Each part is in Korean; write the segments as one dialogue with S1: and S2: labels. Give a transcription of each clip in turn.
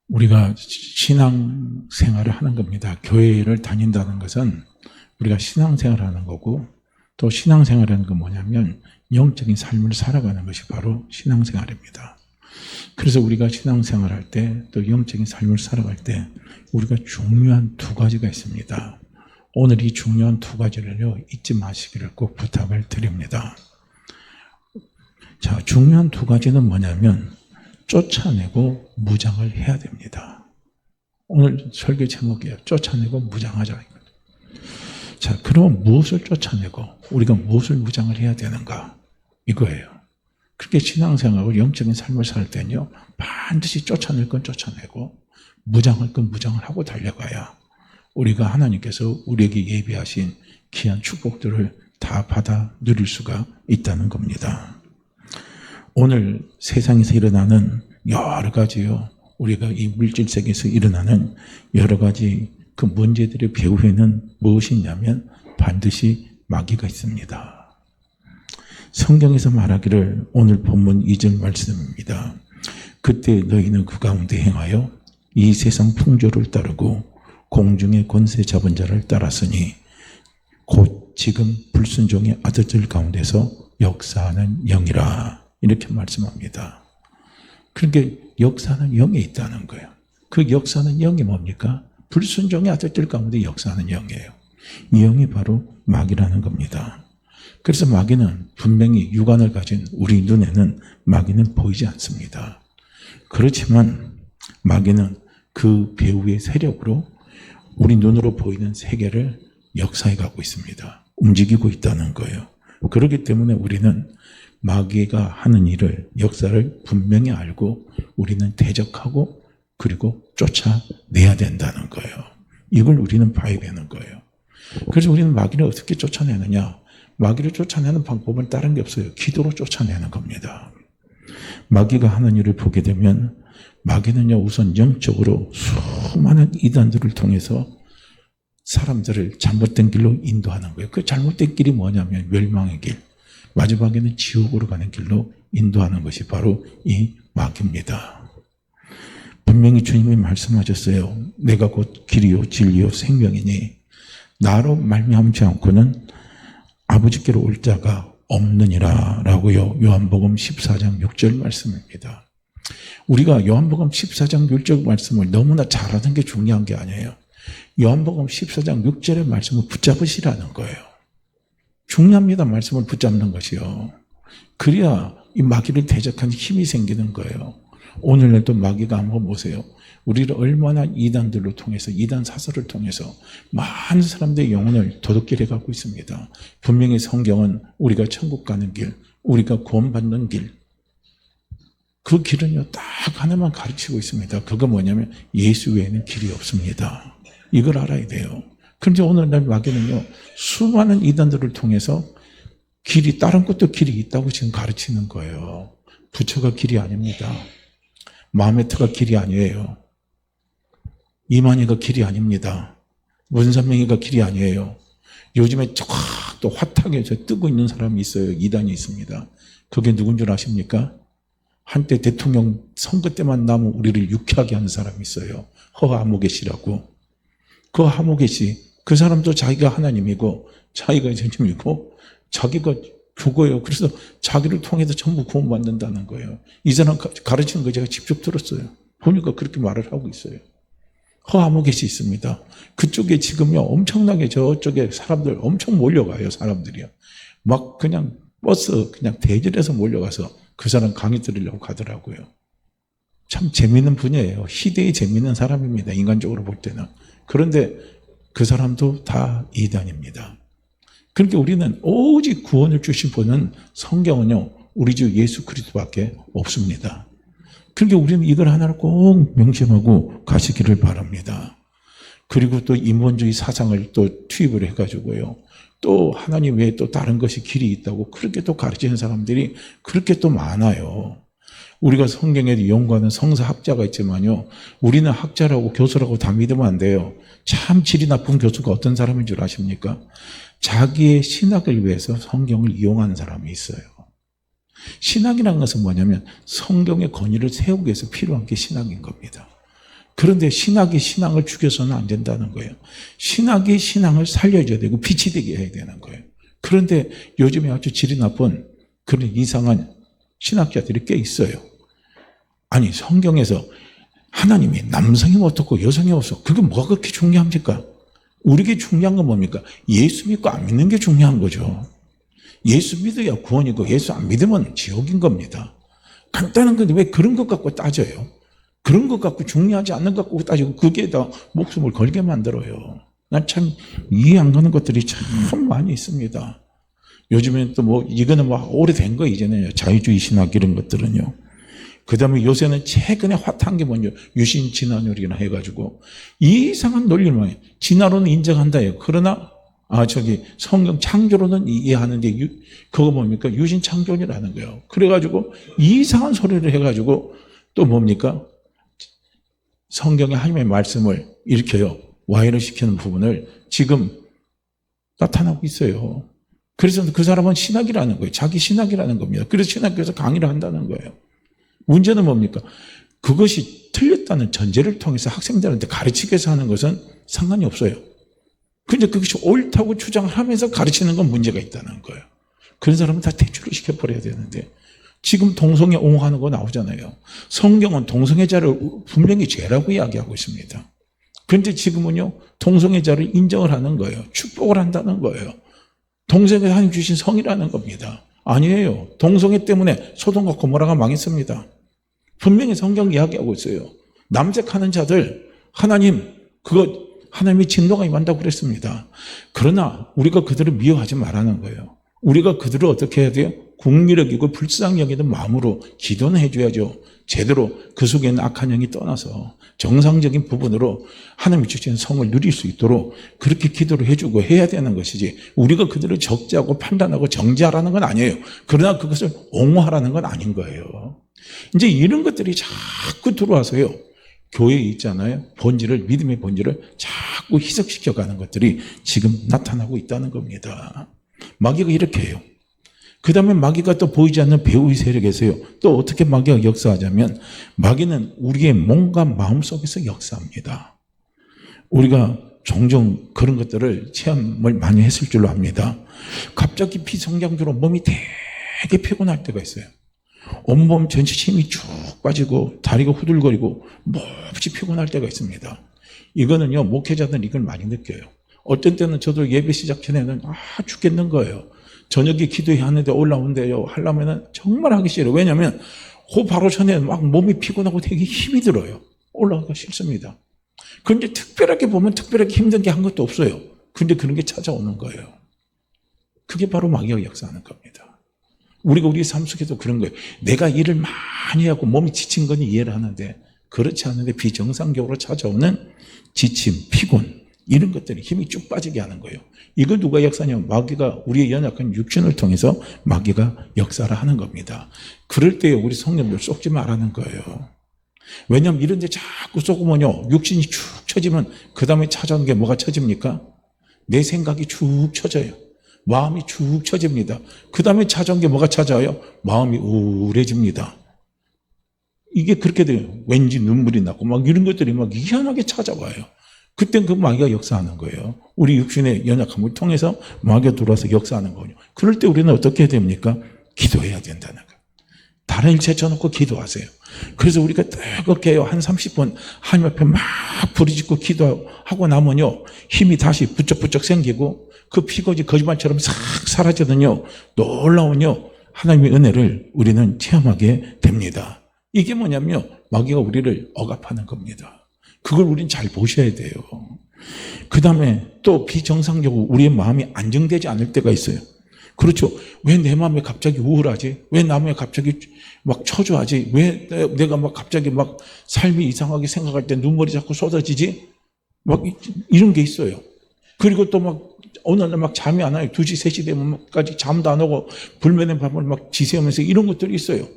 S1: 우리가 신앙생활을 하는 겁니다. 교회를 다닌다는 것은 우리가 신앙생활을 하는 거고, 또 신앙생활이라는 건 뭐냐면 영적인 삶을 살아가는 것이 바로 신앙생활입니다. 그래서 우리가 신앙생활할 때, 또 영적인 삶을 살아갈 때 우리가 중요한 두 가지가 있습니다. 오늘 이 중요한 두 가지를요, 잊지 마시기를 꼭 부탁을 드립니다. 자, 중요한 두 가지는 뭐냐면 쫓아내고 무장을 해야 됩니다. 오늘 설교 제목이에요. 쫓아내고 무장하자. 자, 그럼 무엇을 쫓아내고 우리가 무엇을 무장을 해야 되는가? 이거예요. 그렇게 신앙생활하고 영적인 삶을 살 때는요, 반드시 쫓아낼 건 쫓아내고 무장할 건 무장을 하고 달려가야 우리가 하나님께서 우리에게 예비하신 귀한 축복들을 다 받아 누릴 수가 있다는 겁니다. 오늘 세상에서 일어나는 여러 가지요, 우리가 이 물질세계에서 일어나는 여러 가지 그 문제들의 배후에는 무엇이냐면 반드시 마귀가 있습니다. 성경에서 말하기를, 오늘 본문 2절 말씀입니다. 그때 너희는 그 가운데 행하여 이 세상 풍조를 따르고 공중의 권세 잡은 자를 따랐으니 곧 지금 불순종의 아들들 가운데서 역사하는 영이라. 이렇게 말씀합니다. 그러니까 역사하는 영이 있다는 거예요. 그 역사하는 영이 뭡니까? 불순종의 아들들 가운데 역사하는 영이에요. 이 영이 바로 마귀라는 겁니다. 그래서 마귀는 분명히 육안을 가진 우리 눈에는 마귀는 보이지 않습니다. 그렇지만 마귀는 그 배후의 세력으로 우리 눈으로 보이는 세계를 역사해 가고 있습니다. 움직이고 있다는 거예요. 그렇기 때문에 우리는 마귀가 하는 일을, 역사를 분명히 알고 우리는 대적하고 그리고 쫓아내야 된다는 거예요. 이걸 우리는 봐야 되는 거예요. 그래서 우리는 마귀를 어떻게 쫓아내느냐? 마귀를 쫓아내는 방법은 다른 게 없어요. 기도로 쫓아내는 겁니다. 마귀가 하는 일을 보게 되면 마귀는요, 우선 영적으로 수많은 이단들을 통해서 사람들을 잘못된 길로 인도하는 거예요. 그 잘못된 길이 뭐냐면 멸망의 길, 마지막에는 지옥으로 가는 길로 인도하는 것이 바로 이 마귀입니다. 분명히 주님이 말씀하셨어요. 내가 곧 길이요 진리요 생명이니 나로 말미암지 않고는 아버지께로 올 자가 없느니라 라고요. 요한복음 14장 6절 말씀입니다. 우리가 요한복음 14장 6절 말씀을 너무나 잘하는 게 중요한 게 아니에요. 요한복음 14장 6절의 말씀을 붙잡으시라는 거예요. 중요합니다. 말씀을 붙잡는 것이요. 그래야 이 마귀를 대적하는 힘이 생기는 거예요. 오늘날도 마귀가 한번 보세요. 우리를 얼마나 이단들로 통해서, 이단 사설을 통해서 많은 사람들의 영혼을 도둑질해 가고 있습니다. 분명히 성경은 우리가 천국 가는 길, 우리가 구원받는 길, 그 길은요, 딱 하나만 가르치고 있습니다. 그거 뭐냐면 예수 외에는 길이 없습니다. 이걸 알아야 돼요. 그런데 오늘날 마귀는요, 수많은 이단들을 통해서 길이, 다른 것도 길이 있다고 지금 가르치는 거예요. 부처가 길이 아닙니다. 마호메트가 길이 아니에요. 이만희가 길이 아닙니다. 문선명이가 길이 아니에요. 요즘에 또 핫하게 뜨고 있는 사람이 있어요. 이단이 있습니다. 그게 누군 줄 아십니까? 한때 대통령 선거 때만 나면 우리를 유쾌하게 하는 사람이 있어요. 허하모개 씨라고. 그 하모개 씨, 그 사람도 자기가 하나님이고 자기가 예수님이고 자기가 그거예요. 그래서 자기를 통해서 전부 구원받는다는 거예요. 이 사람 가르치는 거 제가 직접 들었어요. 보니까 그렇게 말을 하고 있어요. 허아모개 씨 있습니다. 그쪽에 지금요, 엄청나게 저쪽에 사람들 엄청 몰려가요. 사람들이요. 막 그냥 버스 그냥 대절해서 몰려가서 그 사람 강의 들으려고 가더라고요. 참 재미있는 분이에요. 희대의 재미있는 사람입니다. 인간적으로 볼 때는. 그런데 그 사람도 다 이단입니다. 그러니까 우리는 오직 구원을 주신 분은 성경은요, 우리 주 예수 그리스도밖에 없습니다. 그러니까 우리는 이걸 하나를 꼭 명심하고 가시기를 바랍니다. 그리고 또 인본주의 사상을 또 투입을 해가지고요, 또 하나님 외에 또 다른 것이 길이 있다고 그렇게 또 가르치는 사람들이 그렇게 또 많아요. 우리가 성경에 연구하는 성서학자가 있지만요, 우리는 학자라고 교수라고 다 믿으면 안 돼요. 참 질이 나쁜 교수가 어떤 사람인 줄 아십니까? 자기의 신학을 위해서 성경을 이용하는 사람이 있어요. 신학이라는 것은 뭐냐면 성경의 권위를 세우기 위해서 필요한 게 신학인 겁니다. 그런데 신학이 신앙을 죽여서는 안 된다는 거예요. 신학이 신앙을 살려줘야 되고 빛이 되게 해야 되는 거예요. 그런데 요즘에 아주 질이 나쁜 그런 이상한 신학자들이 꽤 있어요. 아니, 성경에서 하나님이 남성이 어떻고 여성이 어떻고 그게 뭐가 그렇게 중요합니까? 우리에게 중요한 건 뭡니까? 예수 믿고 안 믿는 게 중요한 거죠. 예수 믿어야 구원이고 예수 안 믿으면 지옥인 겁니다. 간단한 건데 왜 그런 것 갖고 따져요? 그런 것 갖고 중요하지 않는 것 갖고 따지고 거기에다 목숨을 걸게 만들어요. 난 참 이해 안 가는 것들이 참 많이 있습니다. 요즘엔 또 뭐 이거는 뭐 오래된 거 이제는 자유주의 신학 이런 것들은요. 그 다음에 요새는 최근에 핫한 게 뭐냐, 유신 진화론이나 해가지고 이상한 논리를 많이 해요. 진화론은 인정한다요. 그러나 성경 창조론은 이해하는데 그거 뭡니까? 유신 창조론이라는 거예요. 그래가지고 이상한 소리를 해가지고 또 뭡니까? 성경의 하나님의 말씀을 일으켜요. 와해를 시키는 부분을 지금 나타나고 있어요. 그래서 그 사람은 신학이라는 거예요. 자기 신학이라는 겁니다. 그래서 신학교에서 강의를 한다는 거예요. 문제는 뭡니까? 그것이 틀렸다는 전제를 통해서 학생들한테 가르치기 위해서 하는 것은 상관이 없어요. 근데 그것이 옳다고 주장을 하면서 가르치는 건 문제가 있다는 거예요. 그런 사람은 다 퇴출을 시켜버려야 되는데 지금 동성애 옹호하는 거 나오잖아요. 성경은 동성애자를 분명히 죄라고 이야기하고 있습니다. 그런데 지금은요, 동성애자를 인정을 하는 거예요. 축복을 한다는 거예요. 동성애가 하나님 주신 성이라는 겁니다. 아니에요. 동성애 때문에 소돔과 고모라가 망했습니다. 분명히 성경 이야기하고 있어요. 남색하는 자들 하나님이 진노가 임한다고 그랬습니다. 그러나 우리가 그들을 미워하지 말라는 거예요. 우리가 그들을 어떻게 해야 돼요? 국리를 여기고 불쌍히 여기는 마음으로 기도는 해줘야죠. 제대로 그 속에 있는 악한 영이 떠나서 정상적인 부분으로 하나님이 주신 성을 누릴 수 있도록 그렇게 기도를 해주고 해야 되는 것이지, 우리가 그들을 적재하고 판단하고 정죄하라는 건 아니에요. 그러나 그것을 옹호하라는 건 아닌 거예요. 이제 이런 것들이 자꾸 들어와서요, 교회에 있잖아요. 믿음의 본질을 자꾸 희석시켜가는 것들이 지금 나타나고 있다는 겁니다. 마귀가 이렇게 해요. 그 다음에 마귀가 또 보이지 않는 배후의 세력에서요, 또 어떻게 마귀가 역사하자면, 마귀는 우리의 몸과 마음 속에서 역사합니다. 우리가 종종 그런 것들을 체험을 많이 했을 줄로 압니다. 갑자기 비성장적으로 몸이 되게 피곤할 때가 있어요. 온몸 전체 힘이 쭉 빠지고 다리가 후들거리고 몹시 피곤할 때가 있습니다. 이거는요, 목회자들은 이걸 많이 느껴요. 어떤 때는 저도 예배 시작 전에는 죽겠는 거예요. 저녁에 기도해야 하는데 올라온대요. 하려면은 정말 하기 싫어요. 왜냐하면 그 바로 전에 막 몸이 피곤하고 되게 힘이 들어요. 올라가기가 싫습니다. 그런데 특별하게 보면 특별하게 힘든 게 한 것도 없어요. 근데 그런 게 찾아오는 거예요. 그게 바로 마귀가 역사하는 겁니다. 우리가 우리 삶 속에도 그런 거예요. 내가 일을 많이 하고 몸이 지친 건 이해를 하는데, 그렇지 않은데 비정상적으로 찾아오는 지침, 피곤, 이런 것들이 힘이 쭉 빠지게 하는 거예요. 이걸 누가 역사냐면 마귀가, 우리의 연약한 육신을 통해서 마귀가 역사를 하는 겁니다. 그럴 때 우리 성령들 쏟지 말라는 거예요. 왜냐하면 이런 데 자꾸 쏟으면요, 육신이 축 처지면 그 다음에 찾아오는 게 뭐가 처집니까? 내 생각이 축 처져요. 마음이 축 처집니다. 그 다음에 찾아온 게 뭐가 찾아와요? 마음이 우울해집니다. 이게 그렇게 돼요. 왠지 눈물이 나고 막 이런 것들이 막 희한하게 찾아와요. 그땐 그 마귀가 역사하는 거예요. 우리 육신의 연약함을 통해서 마귀가 들어와서 역사하는 거예요. 그럴 때 우리는 어떻게 해야 됩니까? 기도해야 된다는 거예요. 다른 일 제쳐놓고 기도하세요. 그래서 우리가 뜨겁게 해요. 한 30분 하나님 앞에 막 부르짖고 기도하고 나면요, 힘이 다시 부쩍부쩍 생기고 그 피곤이 거짓말처럼 싹 사라지더니요, 놀라운요, 하나님의 은혜를 우리는 체험하게 됩니다. 이게 뭐냐면요, 마귀가 우리를 억압하는 겁니다. 그걸 우리는 잘 보셔야 돼요. 그 다음에 또 비정상적으로 우리의 마음이 안정되지 않을 때가 있어요. 그렇죠. 왜 내 마음에 갑자기 우울하지? 왜 내 마음에 갑자기 막 초조하지? 왜 내가 막 갑자기 막 삶이 이상하게 생각할 때 눈물이 자꾸 쏟아지지? 막 이런 게 있어요. 그리고 또 막 어느 날 막 잠이 안 와요. 2시, 3시 되면까지 잠도 안 오고 불면의 밤을 막 지새우면서 이런 것들이 있어요.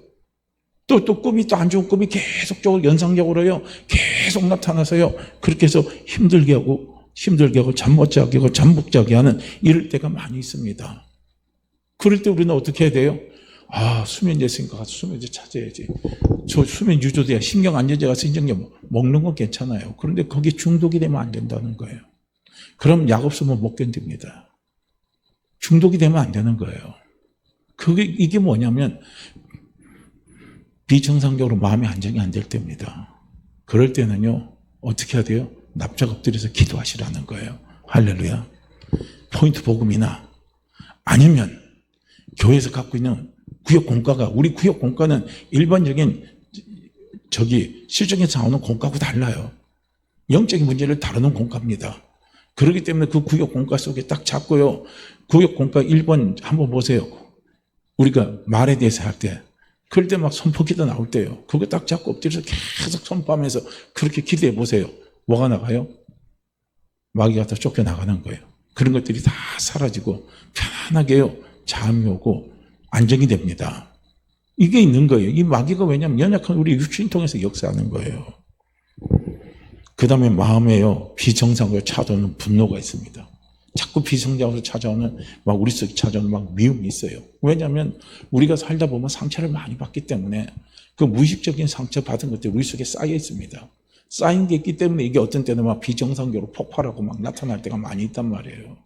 S1: 또 꿈이 또 안 좋은 꿈이 계속적으로 연상적으로요, 계속 나타나서요, 그렇게 해서 힘들게 하고 잠 못 자게 하고 잠 못 자게 하는 이럴 때가 많이 있습니다. 그럴 때 우리는 어떻게 해야 돼요? 아, 수면제 있으니까 가서 수면제 찾아야지. 저 수면 유조돼야 신경안정제 가서 신경제 먹는 건 괜찮아요. 그런데 거기 중독이 되면 안 된다는 거예요. 그럼 약 없으면 못 견딥니다. 중독이 되면 안 되는 거예요. 이게 뭐냐면 비정상적으로 마음의 안정이 안 될 때입니다. 그럴 때는요, 어떻게 해야 돼요? 납작 엎드려서 기도하시라는 거예요. 할렐루야. 포인트 복음이나 아니면 교회에서 갖고 있는 구역 공과가, 우리 구역 공과는 일반적인 실적에서 나오는 공과하고 달라요. 영적인 문제를 다루는 공과입니다. 그렇기 때문에 그 구역 공과 속에 딱 잡고요. 구역 공과 1번 한번 보세요. 우리가 말에 대해서 할 때, 그럴 때 막 선포기도 나올 때요. 그거 딱 잡고 엎드려서 계속 선포하면서 그렇게 기도해 보세요. 뭐가 나가요? 마귀가 다 쫓겨나가는 거예요. 그런 것들이 다 사라지고 편안하게요. 잠이 오고 안정이 됩니다. 이게 있는 거예요. 이 마귀가 왜냐하면 연약한 우리 육신 통해서 역사하는 거예요. 그 다음에 마음에요. 비정상으로 찾아오는 분노가 있습니다. 자꾸 비정상으로 찾아오는 막 우리 속에 찾아오는 막 미움이 있어요. 왜냐하면 우리가 살다 보면 상처를 많이 받기 때문에 그 무의식적인 상처 받은 것들이 우리 속에 쌓여 있습니다. 쌓인 게 있기 때문에 이게 어떤 때는 막 비정상적으로 폭발하고 막 나타날 때가 많이 있단 말이에요.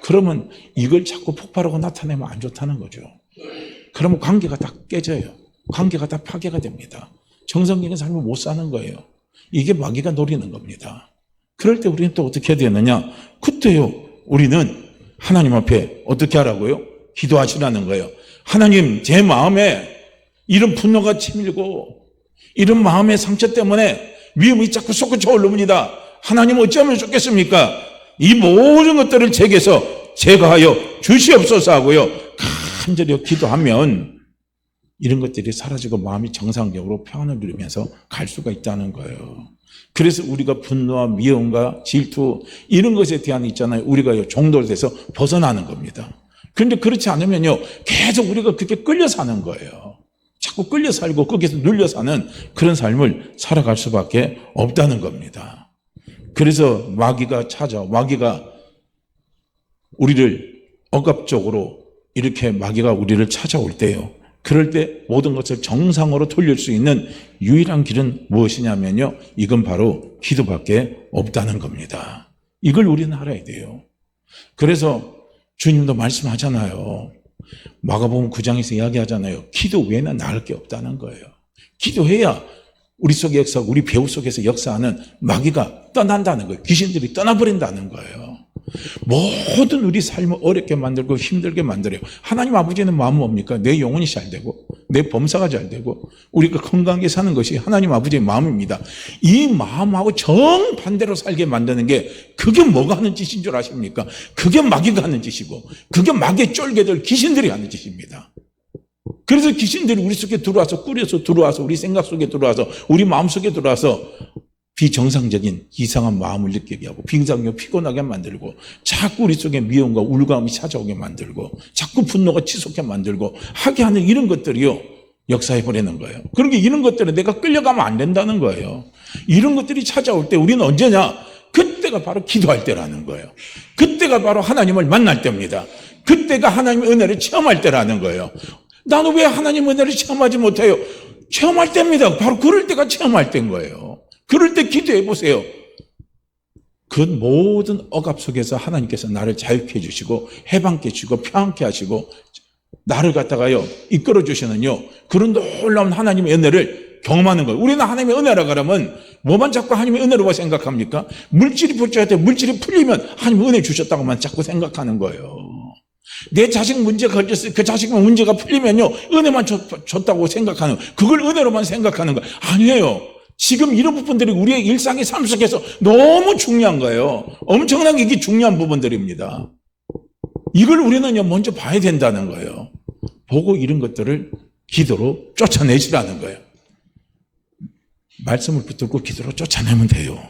S1: 그러면 이걸 자꾸 폭발하고 나타내면 안 좋다는 거죠. 그러면 관계가 다 깨져요. 관계가 다 파괴가 됩니다. 정상적인 삶을 못 사는 거예요. 이게 마귀가 노리는 겁니다. 그럴 때 우리는 또 어떻게 해야 되느냐? 그때요. 우리는 하나님 앞에 어떻게 하라고요? 기도하시라는 거예요. 하나님, 제 마음에 이런 분노가 치밀고 이런 마음의 상처 때문에 위험이 자꾸 솟구쳐 올라옵니다. 하나님 어찌하면 좋겠습니까? 이 모든 것들을 제게서 제거하여 주시옵소서 하고요. 간절히 기도하면 이런 것들이 사라지고 마음이 정상적으로 평안을 누리면서 갈 수가 있다는 거예요. 그래서 우리가 분노와 미움과 질투 이런 것에 대한 있잖아요. 우리가 종돌돼서 벗어나는 겁니다. 그런데 그렇지 않으면요. 계속 우리가 그렇게 끌려 사는 거예요. 자꾸 끌려 살고 거기서 눌려 사는 그런 삶을 살아갈 수밖에 없다는 겁니다. 그래서 마귀가 우리를 억압적으로 이렇게 마귀가 우리를 찾아올 때요. 그럴 때 모든 것을 정상으로 돌릴 수 있는 유일한 길은 무엇이냐면요. 이건 바로 기도밖에 없다는 겁니다. 이걸 우리는 알아야 돼요. 그래서 주님도 말씀하잖아요. 마가복음 9장에서 이야기하잖아요. 기도 외에는 나을 게 없다는 거예요. 기도해야 우리 속의 역사, 우리 배우 속에서 역사하는 마귀가 떠난다는 거예요. 귀신들이 떠나버린다는 거예요. 모든 우리 삶을 어렵게 만들고 힘들게 만들어요. 하나님 아버지는 마음은 뭡니까? 내 영혼이 잘 되고 내 범사가 잘 되고 우리가 건강하게 사는 것이 하나님 아버지의 마음입니다. 이 마음하고 정반대로 살게 만드는 게 그게 뭐가 하는 짓인 줄 아십니까? 그게 마귀가 하는 짓이고 그게 마귀의 쫄개들 귀신들이 하는 짓입니다. 그래서 귀신들이 우리 속에 들어와서 꾸려서 들어와서 우리 생각 속에 들어와서 우리 마음 속에 들어와서 비정상적인 이상한 마음을 느끼게 하고 비정상적으로 피곤하게 만들고 자꾸 우리 속에 미움과 울감이 찾아오게 만들고 자꾸 분노가 치솟게 만들고 하게 하는 이런 것들이요 역사해버리는 거예요. 그러니까 이런 것들은 내가 끌려가면 안 된다는 거예요. 이런 것들이 찾아올 때 우리는 언제냐? 그때가 바로 기도할 때라는 거예요. 그때가 바로 하나님을 만날 때입니다. 그때가 하나님의 은혜를 체험할 때라는 거예요. 나는 왜 하나님 은혜를 체험하지 못해요? 체험할 때입니다. 바로 그럴 때가 체험할 때인 거예요. 그럴 때 기도해 보세요. 그 모든 억압 속에서 하나님께서 나를 자유케 해주시고 해방케 해주시고 평안케 하시고 나를 갖다가요 이끌어 주시는요 그런 놀라운 하나님의 은혜를 경험하는 거예요. 우리는 하나님의 은혜라 그러면 뭐만 자꾸 하나님의 은혜로 생각합니까? 물질이 붙여야 돼. 물질이 풀리면 하나님 은혜 주셨다고만 자꾸 생각하는 거예요. 내 자식 문제가 걸렸어요. 그 자식 문제가 풀리면요 은혜만 줬다고 생각하는 거예요. 그걸 은혜로만 생각하는 거예요. 아니에요. 지금 이런 부분들이 우리의 일상의 삶 속에서 너무 중요한 거예요. 엄청나게 이게 중요한 부분들입니다. 이걸 우리는 먼저 봐야 된다는 거예요. 보고 이런 것들을 기도로 쫓아내시라는 거예요. 말씀을 붙들고 기도로 쫓아내면 돼요.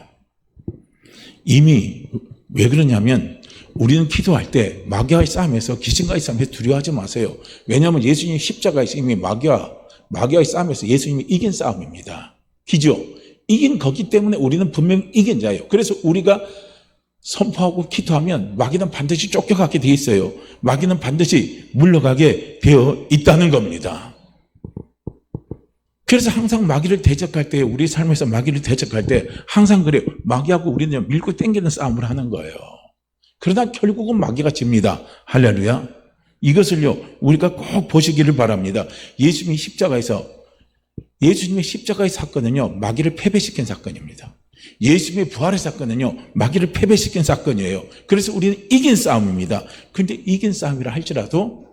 S1: 이미 왜 그러냐면 우리는 기도할 때 마귀와의 싸움에서 귀신과의 싸움에서 두려워하지 마세요. 왜냐하면 예수님 십자가에서 이미 마귀와의 싸움에서 예수님이 이긴 싸움입니다. 기죠? 이긴 거기 때문에 우리는 분명히 이긴 자예요. 그래서 우리가 선포하고 기도하면 마귀는 반드시 쫓겨가게 돼 있어요. 마귀는 반드시 물러가게 되어 있다는 겁니다. 그래서 항상 마귀를 대적할 때, 우리 삶에서 마귀를 대적할 때 항상 그래요. 마귀하고 우리는 밀고 당기는 싸움을 하는 거예요. 그러다 결국은 마귀가 집니다. 할렐루야. 이것을요, 우리가 꼭 보시기를 바랍니다. 예수님의 십자가의 사건은요, 마귀를 패배시킨 사건입니다. 예수님의 부활의 사건은요, 마귀를 패배시킨 사건이에요. 그래서 우리는 이긴 싸움입니다. 그런데 이긴 싸움이라 할지라도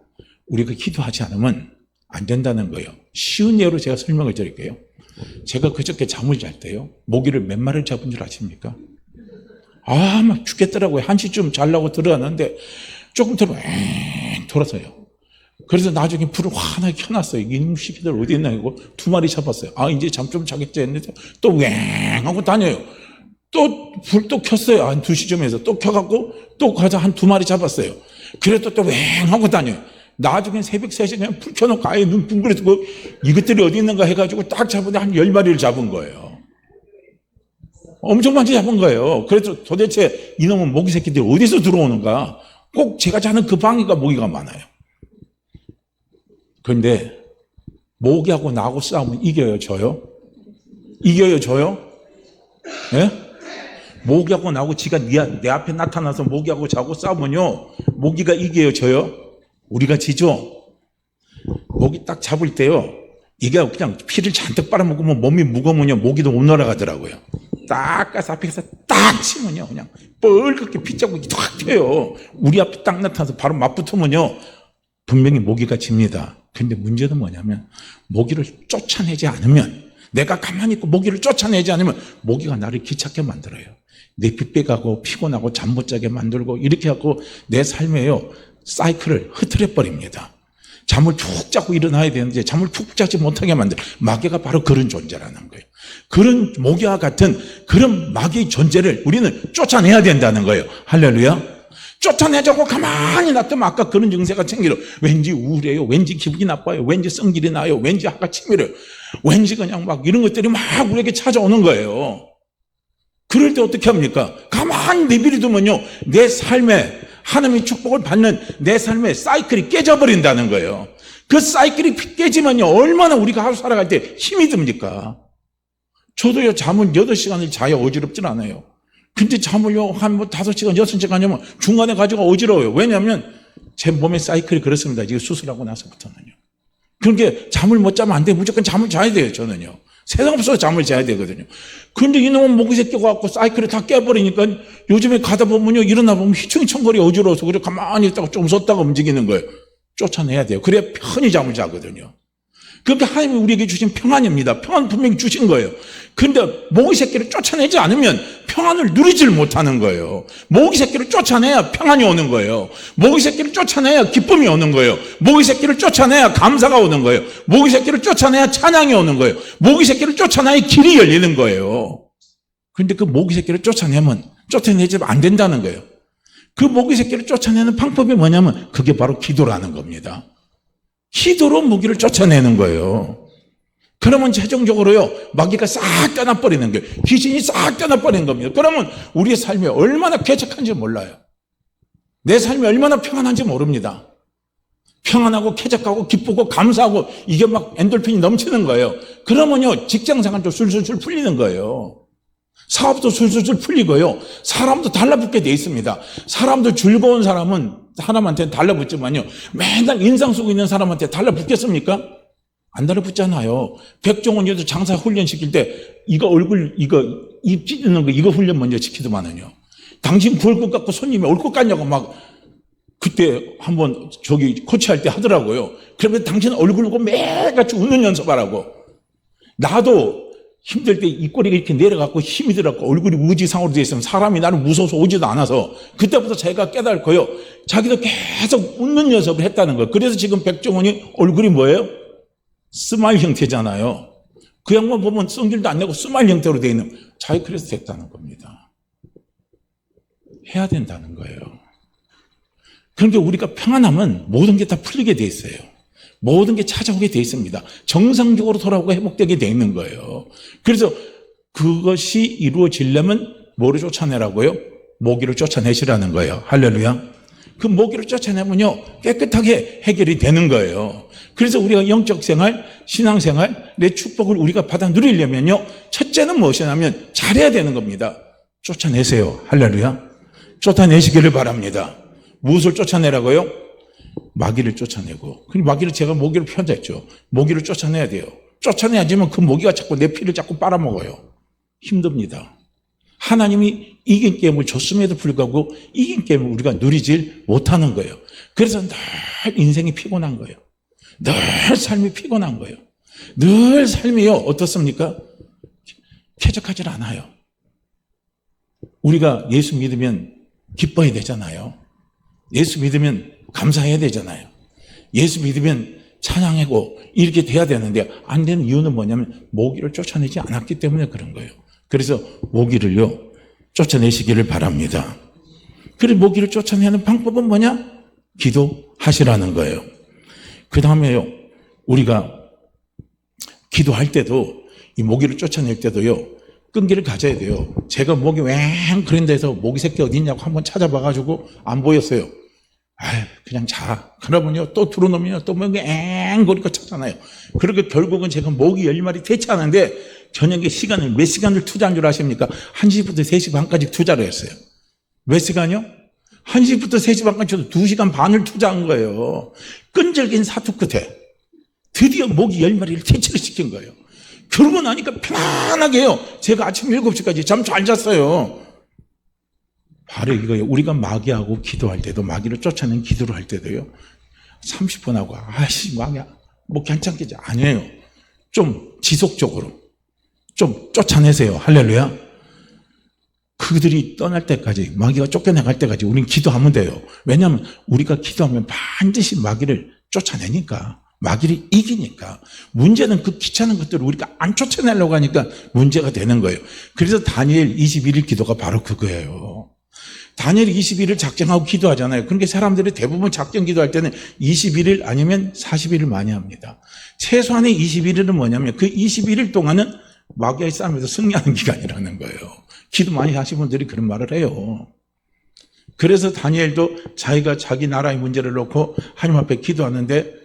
S1: 우리가 기도하지 않으면 안 된다는 거예요. 쉬운 예로 제가 설명을 드릴게요. 제가 그저께 잠을 잘 때요, 모기를 몇 마리를 잡은 줄 아십니까? 막 죽겠더라고요. 1시쯤 자려고 들어갔는데 조금 돌아서요. 그래서 나중에 불을 환하게 켜놨어요. 이놈 시키들 어디 있나 이거 2마리 잡았어요. 이제 잠 좀 자겠지 했는데 또 하고 다녀요. 또 불 또 켰어요. 한 2시쯤 해서 또 켜갖고 또 가서 한 2마리 잡았어요. 그래도 또 하고 다녀요. 나중에 새벽 3시에 그냥 불 켜놓고 아예 눈 둥그레뜨고 이것들이 어디 있는가 해가지고 딱 잡은데 한 10마리를 잡은 거예요. 엄청 많이 잡은 거예요. 그래서 도대체 이놈은 모기 새끼들이 어디서 들어오는가? 꼭 제가 자는 그 방이가 모기가 많아요. 그런데 모기하고 나하고 싸우면 이겨요, 져요? 이겨요, 져요? 예? 모기하고 나하고 지가 내 앞에 나타나서 모기하고 자고 싸우면요, 모기가 이겨요, 져요? 우리가 지죠? 모기 딱 잡을 때요, 이게 그냥 피를 잔뜩 빨아먹으면 몸이 무거우면요, 모기도 못 날아가더라고요. 딱 가서 앞에서 딱 치면요, 그냥 뻘겋게 핏자국이 확 튀어요. 우리 앞에 딱 나타나서 바로 맞붙으면요, 분명히 모기가 집니다. 근데 문제는 뭐냐면, 모기를 쫓아내지 않으면, 내가 가만히 있고 모기를 쫓아내지 않으면 모기가 나를 귀찮게 만들어요. 내 빗배가고 피곤하고 잠 못 자게 만들고 이렇게 하고 내 삶에요, 사이클을 흐트려 버립니다. 잠을 푹 자고 일어나야 되는데 잠을 푹 자지 못하게 만들어요. 마귀가 바로 그런 존재라는 거예요. 그런 모기와 같은 그런 마귀의 존재를 우리는 쫓아내야 된다는 거예요. 할렐루야. 쫓아내자고 가만히 놔두면 아까 그런 증세가 생기려. 왠지 우울해요. 왠지 기분이 나빠요. 왠지 성질이 나요. 왠지 화가 치밀어요. 왠지 그냥 막 이런 것들이 막 우리에게 찾아오는 거예요. 그럴 때 어떻게 합니까? 가만히 내버려두면요, 내 삶에 하나님의 축복을 받는 내 삶의 사이클이 깨져버린다는 거예요. 그 사이클이 깨지면요, 얼마나 우리가 하루 살아갈 때 힘이 듭니까? 저도요, 잠은 8시간을 자야 어지럽진 않아요. 근데 잠을요, 한 5시간, 6시간 자면 중간에 가지고 어지러워요. 왜냐하면 제 몸의 사이클이 그렇습니다. 이거 수술하고 나서부터는요. 그러니까 잠을 못 자면 안 돼. 무조건 잠을 자야 돼요, 저는요. 세상 없어서 잠을 자야 되거든요. 그런데 이놈은 모기 새끼가 갖고 사이클을 다 깨버리니까 요즘에 가다 보면요, 일어나 보면 휘청휘청거리 어지러워서 그래 가만히 있다가 좀 섰다가 움직이는 거예요. 쫓아내야 돼요. 그래야 편히 잠을 자거든요. 그러니까 하나님이 우리에게 주신 평안입니다. 평안 분명히 주신 거예요. 그런데 모기 새끼를 쫓아내지 않으면 평안을 누리질 못하는 거예요. 모기 새끼를 쫓아내야 평안이 오는 거예요. 모기 새끼를 쫓아내야 기쁨이 오는 거예요. 모기 새끼를 쫓아내야 감사가 오는 거예요. 모기 새끼를 쫓아내야 찬양이 오는 거예요. 모기 새끼를 쫓아내야 길이 열리는 거예요. 그런데 그 모기 새끼를 쫓아내지면 안 된다는 거예요. 그 모기 새끼를 쫓아내는 방법이 뭐냐면 그게 바로 기도라는 겁니다. 기도로 모기를 쫓아내는 거예요. 그러면 최종적으로요, 마귀가 싹 떠나버리는 거예요. 귀신이 싹 떠나버리는 겁니다. 그러면 우리의 삶이 얼마나 쾌적한지 몰라요. 내 삶이 얼마나 평안한지 모릅니다. 평안하고 쾌적하고 기쁘고 감사하고 이게 막 엔돌핀이 넘치는 거예요. 그러면요, 직장생활도 술술술 풀리는 거예요. 사업도 술술술 풀리고요. 사람도 달라붙게 돼 있습니다. 사람도 즐거운 사람한테는 달라붙지만요, 맨날 인상 쓰고 있는 사람한테 달라붙겠습니까? 안 달라붙잖아요. 백종원이도 장사 훈련 시킬 때 입 찢는 거 이거 훈련 먼저 시키더만은요. 당신 부을 것 같고 손님이 올 것 같냐고 막 그때 한번 코치할 때 하더라고요. 그러면 당신 얼굴 보고 매일같이 웃는 연습하라고. 나도 힘들 때 입꼬리가 이렇게 내려갖고 힘이 들어갖고 얼굴이 우지상으로 되어 있으면 사람이 나를 무서워서 오지도 않아서 그때부터 제가 깨달고요, 자기도 계속 웃는 연습을 했다는 거예요. 그래서 지금 백종원이 얼굴이 뭐예요? 스마일 형태잖아요. 그 양반 보면 성질도 안 내고 스마일 형태로 되어 있는, 자기 그래서 됐다는 겁니다. 해야 된다는 거예요. 그러니까 우리가 평안하면 모든 게 다 풀리게 돼 있어요. 모든 게 찾아오게 돼 있습니다. 정상적으로 돌아오고 회복되게 돼 있는 거예요. 그래서 그것이 이루어지려면 뭐를 쫓아내라고요? 모기를 쫓아내시라는 거예요. 할렐루야. 그 모기를 쫓아내면요, 깨끗하게 해결이 되는 거예요. 그래서 우리가 영적 생활, 신앙 생활, 내 축복을 우리가 받아 누리려면요, 첫째는 무엇이냐면 잘해야 되는 겁니다. 쫓아내세요. 할렐루야. 쫓아내시기를 바랍니다. 무엇을 쫓아내라고요? 마귀를 쫓아내고. 그 마귀를 제가 모기를 표현했죠. 모기를 쫓아내야 돼요. 쫓아내야지만 그 모기가 자꾸 내 피를 자꾸 빨아먹어요. 힘듭니다. 하나님이 이긴 게임을 줬음에도 불구하고 이긴 게임을 우리가 누리질 못하는 거예요. 그래서 늘 인생이 피곤한 거예요. 늘 삶이 피곤한 거예요. 늘 삶이요, 어떻습니까? 쾌적하지 않아요. 우리가 예수 믿으면 기뻐야 되잖아요. 예수 믿으면 감사해야 되잖아요. 예수 믿으면 찬양하고 이렇게 돼야 되는데 안 되는 이유는 뭐냐면 모기를 쫓아내지 않았기 때문에 그런 거예요. 그래서 모기를요, 쫓아내시기를 바랍니다. 그래서 모기를 쫓아내는 방법은 뭐냐? 기도하시라는 거예요. 그 다음에요, 우리가 기도할 때도 이 모기를 쫓아낼 때도요, 끈기를 가져야 돼요. 제가 모기 왱 그런 데서 모기 새끼 어디 있냐고 한번 찾아봐가지고 안 보였어요. 아유, 그냥 자. 그러면요, 또 들어놓으면 또 모기 앵 거리고 찾잖아요. 그렇게 결국은 제가 모기 10마리 퇴치하는데 저녁에 시간을 몇 시간을 투자한 줄 아십니까? 1시부터 3시 반까지 투자를 했어요. 몇 시간이요? 1시부터 3시 반까지 저도 2시간 반을 투자한 거예요. 끈질긴 사투 끝에 드디어 모기 10마리를 퇴치를 시킨 거예요. 그러고 나니까 편안하게 해요. 제가 아침 7시까지 잠 잘 잤어요. 바로 이거예요. 우리가 마귀하고 기도할 때도, 마귀를 쫓아낸 기도를 할 때도요, 30분 하고, 아씨, 마귀야, 뭐 괜찮겠지. 아니에요. 좀 지속적으로 좀 쫓아내세요. 할렐루야. 그들이 떠날 때까지, 마귀가 쫓겨나갈 때까지 우리는 기도하면 돼요. 왜냐하면 우리가 기도하면 반드시 마귀를 쫓아내니까. 마귀를 이기니까. 문제는 그 귀찮은 것들을 우리가 안 쫓아내려고 하니까 문제가 되는 거예요. 그래서 다니엘 21일 기도가 바로 그거예요. 다니엘 21일 작정하고 기도하잖아요. 그러니까 사람들이 대부분 작정 기도할 때는 21일 아니면 40일을 많이 합니다. 최소한의 21일은 뭐냐면 그 21일 동안은 마귀와의 싸움에서 승리하는 기간이라는 거예요. 기도 많이 하신 분들이 그런 말을 해요. 그래서 다니엘도 자기가 자기 나라의 문제를 놓고 하나님 앞에 기도하는데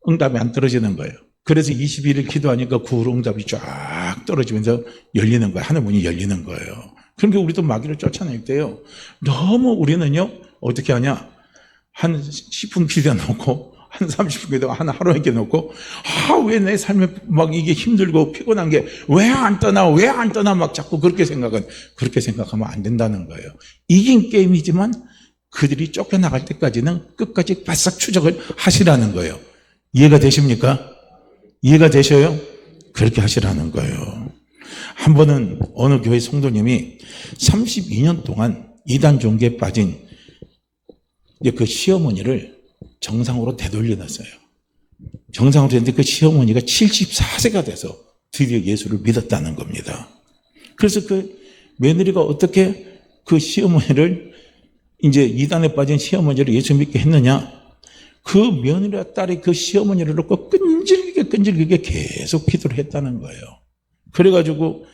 S1: 응답이 안 떨어지는 거예요. 그래서 21일 기도하니까 그 후로 응답이 쫙 떨어지면서 열리는 거예요. 하늘 문이 열리는 거예요. 그러니까 우리도 마귀를 쫓아낼 때요, 너무 우리는요, 어떻게 하냐, 한 10분 기도 놓고, 한 30분 기도 한 하루에 기도 놓고, 왜 내 삶에 막 이게 힘들고 피곤한 게 왜 안 떠나, 왜 안 떠나, 막 자꾸 그렇게 생각하면 안 된다는 거예요. 이긴 게임이지만 그들이 쫓겨나갈 때까지는 끝까지 바싹 추적을 하시라는 거예요. 이해가 되십니까? 이해가 되셔요? 그렇게 하시라는 거예요. 한 번은 어느 교회 성도님이 32년 동안 이단 종교에 빠진 그 시어머니를 정상으로 되돌려놨어요. 정상으로 됐는데 그 시어머니가 74세가 돼서 드디어 예수를 믿었다는 겁니다. 그래서 그 며느리가 어떻게 그 시어머니를, 이제 이단에 빠진 시어머니를 예수 믿게 했느냐? 그 며느리와 딸이 그 시어머니를 놓고 끈질기게 계속 기도를 했다는 거예요. 그래가지고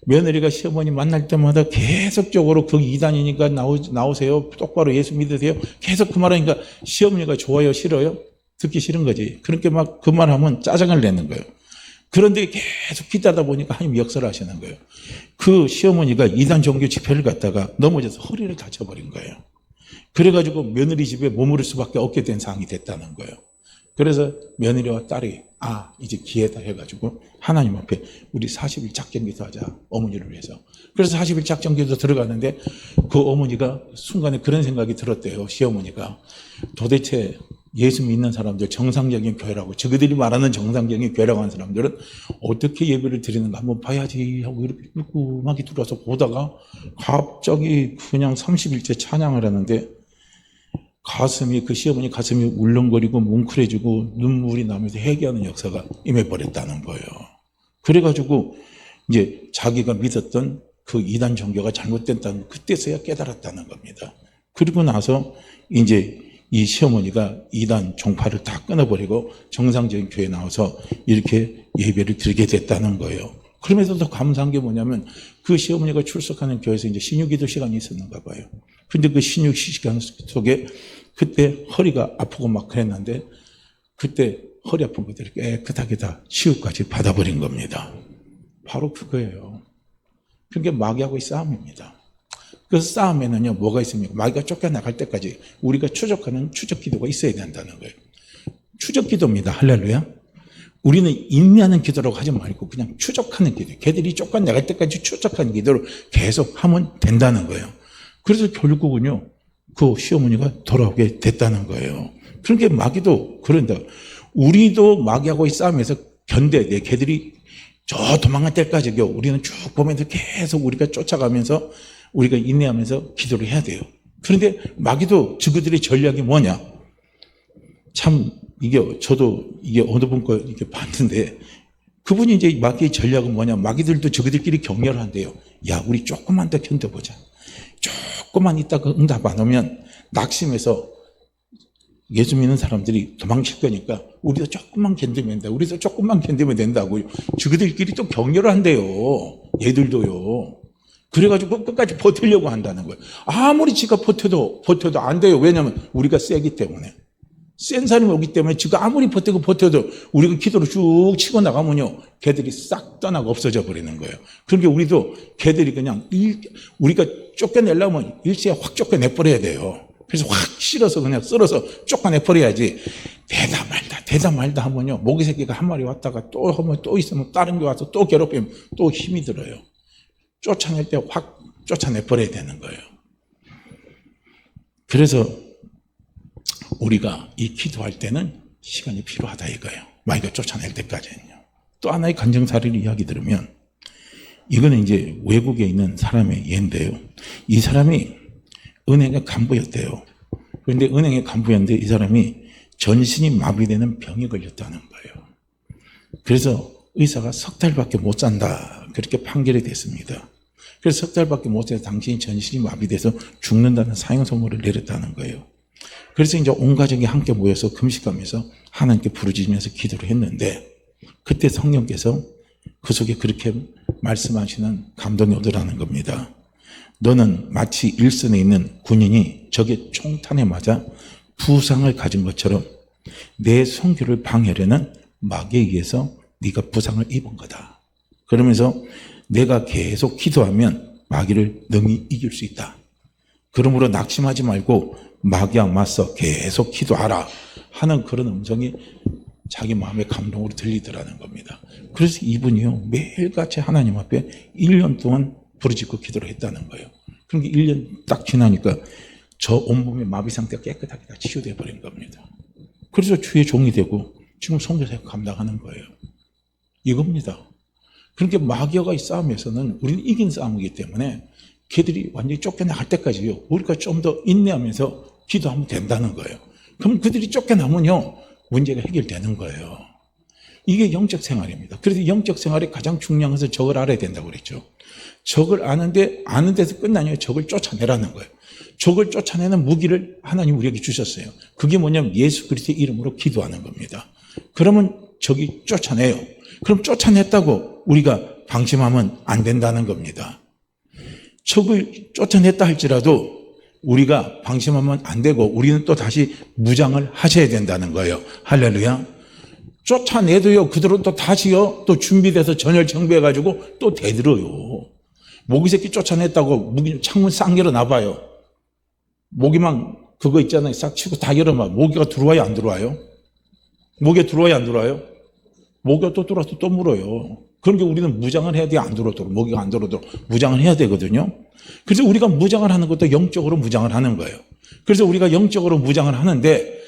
S1: 며느리가 시어머니 만날 때마다 계속적으로 그 이단이니까 나오세요. 똑바로 예수 믿으세요. 계속 그 말하니까 시어머니가 좋아요, 싫어요? 듣기 싫은 거지. 그렇게 막 그 말하면 짜증을 내는 거예요. 그런데 계속 기도하다 보니까 하나님 역사를 하시는 거예요. 그 시어머니가 이단 종교 집회를 갔다가 넘어져서 허리를 다쳐버린 거예요. 그래가지고 며느리 집에 머무를 수밖에 없게 된 상황이 됐다는 거예요. 그래서 며느리와 딸이 이제 기회다 해가지고 하나님 앞에 우리 40일 작정기도 하자, 어머니를 위해서. 그래서 40일 작정기도 들어갔는데 그 어머니가 순간에 그런 생각이 들었대요. 시어머니가 도대체 예수 믿는 사람들, 정상적인 교회라고, 저들이 말하는 정상적인 교회라고 하는 사람들은 어떻게 예배를 드리는가 한번 봐야지 하고 이렇게 꼼꼼하게 들어와서 보다가 갑자기 그냥 30일째 찬양을 하는데 가슴이, 그 시어머니 가슴이 울렁거리고 뭉클해지고 눈물이 나면서 회개하는 역사가 임해버렸다는 거예요. 그래가지고 이제 자기가 믿었던 그 이단 종교가 잘못됐다는, 그때서야 깨달았다는 겁니다. 그리고 나서 이제 이 시어머니가 이단 종파를 다 끊어버리고 정상적인 교회에 나와서 이렇게 예배를 드리게 됐다는 거예요. 그럼에도 더 감사한 게 뭐냐면 그 시어머니가 출석하는 교회에서 이제 신유기도 시간이 있었는가 봐요. 근데 그 신유 시간 속에 그때 허리가 아프고 막 그랬는데 그때 허리 아픈 것들이 깨끗하게 다 치유까지 받아버린 겁니다. 바로 그거예요. 그게 마귀하고의 싸움입니다. 그 싸움에는요, 뭐가 있습니까? 마귀가 쫓겨나갈 때까지 우리가 추적하는 추적 기도가 있어야 된다는 거예요. 추적 기도입니다. 할렐루야. 우리는 인내하는 기도라고 하지 말고 그냥 추적하는 기도. 걔들이 쫓겨나갈 때까지 추적하는 기도를 계속 하면 된다는 거예요. 그래서 결국은요, 그 시어머니가 돌아오게 됐다는 거예요. 그러니까 마귀도 그런다. 우리도 마귀하고의 싸움에서 견뎌야 돼. 걔들이 저 도망갈 때까지요. 우리는 쭉 보면서 계속 우리가 쫓아가면서 우리가 인내하면서 기도를 해야 돼요. 그런데 마귀도 그들의 전략이 뭐냐? 참 저도 어느 분 거 이렇게 봤는데 그분이 이제 마귀의 전략은 뭐냐? 마귀들도 저들끼리 격려를 한대요. 야, 우리 조금만 더 견뎌보자. 조금만 있다가 응답 안 오면 낙심해서 예수 믿는 사람들이 도망칠 거니까 우리도 조금만 견디면 된다. 우리도 조금만 견디면 된다고요. 저들끼리 또 격려를 한대요. 얘들도요. 그래가지고 끝까지 버티려고 한다는 거예요. 아무리 지가 버텨도 안 돼요. 왜냐하면 우리가 세기 때문에. 센 사람이 오기 때문에 지가 아무리 버텨도 우리가 기도를 쭉 치고 나가면요. 걔들이 싹 떠나고 없어져 버리는 거예요. 그러니까 우리도 걔들이 그냥 우리가 쫓겨내려면 일시에 확 쫓겨내버려야 돼요. 그래서 확 실어서 그냥 썰어서 쫓아내버려야지. 대다 말다 하면요. 모기 새끼가 한 마리 왔다가 또 하면 또 있으면 다른 게 와서 또 괴롭히면 또 힘이 들어요. 쫓아낼 때 확 쫓아내버려야 되는 거예요. 그래서 우리가 이 기도할 때는 시간이 필요하다 이거예요. 마귀가 쫓아낼 때까지는요. 또 하나의 간증사례를 이야기 들으면 이거는 이제 외국에 있는 사람의 예인데요. 이 사람이 은행의 간부였대요. 그런데 은행의 간부였는데 이 사람이 전신이 마비되는 병이 걸렸다는 거예요. 그래서 의사가 석 달밖에 못 산다. 그렇게 판결이 됐습니다. 그래서 석 달밖에 못 살아서 당신이 전신이 마비돼서 죽는다는 사형 선고를 내렸다는 거예요. 그래서 이제 온 가족이 함께 모여서 금식하면서 하나님께 부르짖으면서 기도를 했는데 그때 성령께서 그 속에 그렇게 말씀하시는 감동이 오더라는 겁니다. 너는 마치 일선에 있는 군인이 적의 총탄에 맞아 부상을 가진 것처럼 내 선교를 방해하려는 마귀에 의해서 네가 부상을 입은 거다. 그러면서 내가 계속 기도하면 마귀를 능히 이길 수 있다. 그러므로 낙심하지 말고 마귀와 맞서 계속 기도하라 하는 그런 음성이 자기 마음의 감동으로 들리더라는 겁니다. 그래서 이분이요 매일같이 하나님 앞에 1년 동안 부르짖고 기도를 했다는 거예요. 그러니까 1년 딱 지나니까 저 온몸의 마비 상태가 깨끗하게 다 치유되어 버린 겁니다. 그래서 주의 종이 되고 지금 선교사역 감당하는 거예요. 이겁니다. 그러니까 마귀와의 싸움에서는 우리는 이긴 싸움이기 때문에 걔들이 완전히 쫓겨나갈 때까지요. 우리가 좀 더 인내하면서 기도하면 된다는 거예요. 그럼 그들이 쫓겨나면요. 문제가 해결되는 거예요. 이게 영적 생활입니다. 그래서 영적 생활의 가장 중요한 것은 적을 알아야 된다고 그랬죠. 적을 아는 데서 끝나냐. 적을 쫓아내라는 거예요. 적을 쫓아내는 무기를 하나님 우리에게 주셨어요. 그게 뭐냐면 예수 그리스도의 이름으로 기도하는 겁니다. 그러면 적이 쫓아내요. 그럼 쫓아냈다고 우리가 방심하면 안 된다는 겁니다. 적을 쫓아냈다 할지라도 우리가 방심하면 안 되고 우리는 또 다시 무장을 하셔야 된다는 거예요. 할렐루야. 쫓아내도요. 그대로 또 다시요. 또 준비돼서 전열 정비해가지고 또 대들어요. 모기 새끼 쫓아냈다고 창문 싹 열어놔봐요. 모기만 그거 있잖아요. 싹 치고 다 열어놔. 모기가 들어와요? 안 들어와요? 모기가 들어와요? 안 들어와요? 모기가 또 들어와서 또 물어요. 그러니까 우리는 무장을 해야 돼요. 안 들어오도록. 모기가 안 들어오도록 무장을 해야 되거든요. 그래서 우리가 무장을 하는 것도 영적으로 무장을 하는 거예요. 그래서 우리가 영적으로 무장을 하는데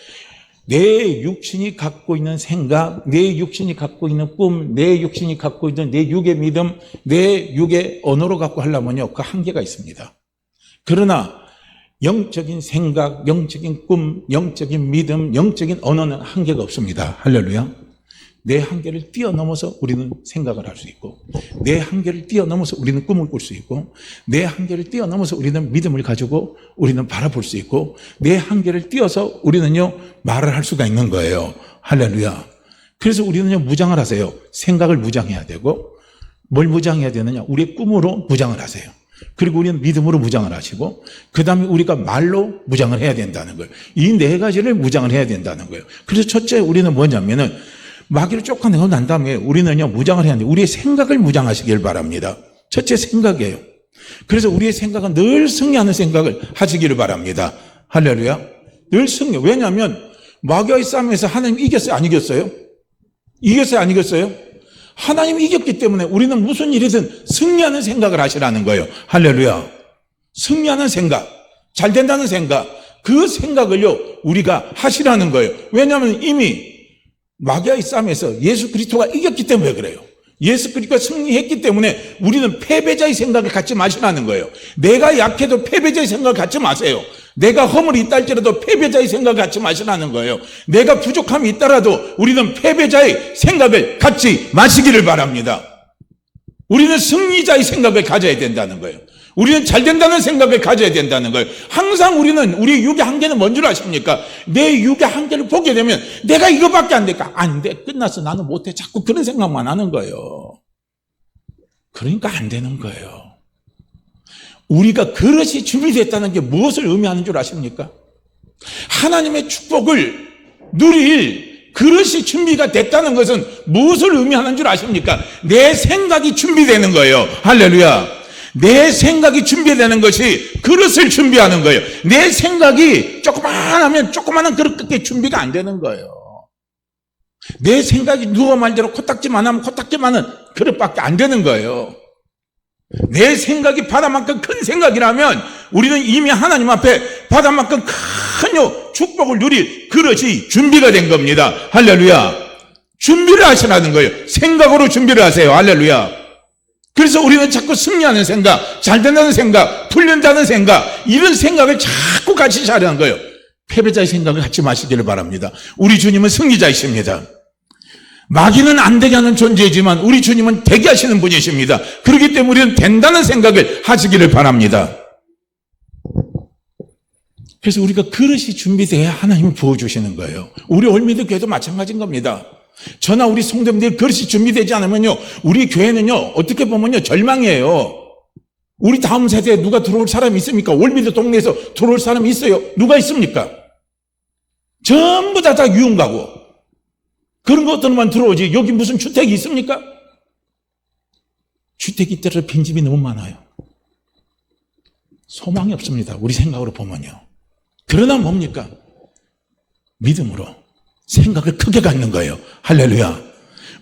S1: 내 육신이 갖고 있는 생각, 내 육신이 갖고 있는 꿈, 내 육신이 갖고 있는 내 육의 믿음, 내 육의 언어로 갖고 하려면요. 그 한계가 있습니다. 그러나 영적인 생각, 영적인 꿈, 영적인 믿음, 영적인 언어는 한계가 없습니다. 할렐루야. 내 한계를 뛰어넘어서 우리는 생각을 할 수 있고 내 한계를 뛰어넘어서 우리는 꿈을 꿀 수 있고 내 한계를 뛰어넘어서 우리는 믿음을 가지고 우리는 바라볼 수 있고 내 한계를 뛰어서 우리는요 말을 할 수가 있는 거예요. 할렐루야. 그래서 우리는요 무장을 하세요. 생각을 무장해야 되고 뭘 무장해야 되느냐? 우리의 꿈으로 무장을 하세요. 그리고 우리는 믿음으로 무장을 하시고, 그 다음에 우리가 말로 무장을 해야 된다는 거예요. 이 네 가지를 무장을 해야 된다는 거예요. 그래서 첫째 우리는 뭐냐면은 마귀를 쫓아내고 난 다음에 우리는요, 무장을 해야 돼요. 우리의 생각을 무장하시길 바랍니다. 첫째 생각이에요. 그래서 우리의 생각은 늘 승리하는 생각을 하시기를 바랍니다. 할렐루야. 늘 승리. 왜냐하면 마귀와의 싸움에서 하나님 이겼어요? 안 이겼어요? 이겼어요? 안 이겼어요? 하나님이 이겼기 때문에 우리는 무슨 일이든 승리하는 생각을 하시라는 거예요. 할렐루야. 승리하는 생각, 잘 된다는 생각, 그 생각을요 우리가 하시라는 거예요. 왜냐하면 이미 마귀와의 싸움에서 예수 그리스도가 이겼기 때문에 그래요. 예수 그리스도가 승리했기 때문에 우리는 패배자의 생각을 갖지 마시라는 거예요. 내가 약해도 패배자의 생각을 갖지 마세요. 내가 허물이 있다 할지라도 패배자의 생각을 갖지 마시라는 거예요. 내가 부족함이 있더라도 우리는 패배자의 생각을 갖지 마시기를 바랍니다. 우리는 승리자의 생각을 가져야 된다는 거예요. 우리는 잘 된다는 생각을 가져야 된다는 거예요. 항상 우리는 우리 육의 한계는 뭔 줄 아십니까? 내 육의 한계를 보게 되면 내가 이거밖에 안 될까? 안 돼. 끝났어. 나는 못해. 자꾸 그런 생각만 하는 거예요. 그러니까 안 되는 거예요. 우리가 그릇이 준비됐다는 게 무엇을 의미하는 줄 아십니까? 하나님의 축복을 누릴 그릇이 준비가 됐다는 것은 무엇을 의미하는 줄 아십니까? 내 생각이 준비되는 거예요. 할렐루야. 내 생각이 준비되는 것이 그릇을 준비하는 거예요. 내 생각이 조그만하면 조그만한 그릇밖에 준비가 안 되는 거예요. 내 생각이 누가 말대로 코딱지만 하면 코딱지만은 그릇밖에 안 되는 거예요. 내 생각이 바다만큼 큰 생각이라면 우리는 이미 하나님 앞에 바다만큼 큰 축복을 누릴 그릇이 준비가 된 겁니다. 할렐루야. 준비를 하시라는 거예요. 생각으로 준비를 하세요. 할렐루야. 그래서 우리는 자꾸 승리하는 생각, 잘 된다는 생각, 풀린다는 생각, 이런 생각을 자꾸 같이 하려는 거예요. 패배자의 생각을 갖지 마시기를 바랍니다. 우리 주님은 승리자이십니다. 마귀는 안 되게 하는 존재이지만 우리 주님은 되게 하시는 분이십니다. 그렇기 때문에 우리는 된다는 생각을 하시기를 바랍니다. 그래서 우리가 그릇이 준비돼야 하나님을 부어주시는 거예요. 우리 올미도 교회도 마찬가지인 겁니다. 저나 우리 성도님들이 그릇이 준비되지 않으면요, 우리 교회는요, 어떻게 보면요, 절망이에요. 우리 다음 세대에 누가 들어올 사람이 있습니까? 올미도 동네에서 들어올 사람이 있어요? 누가 있습니까? 전부 다 유흥 가고 그런 것들만 들어오지 여기 무슨 주택이 있습니까? 주택이 있더라도 빈집이 너무 많아요. 소망이 없습니다. 우리 생각으로 보면요. 그러나 뭡니까? 믿음으로 생각을 크게 갖는 거예요. 할렐루야.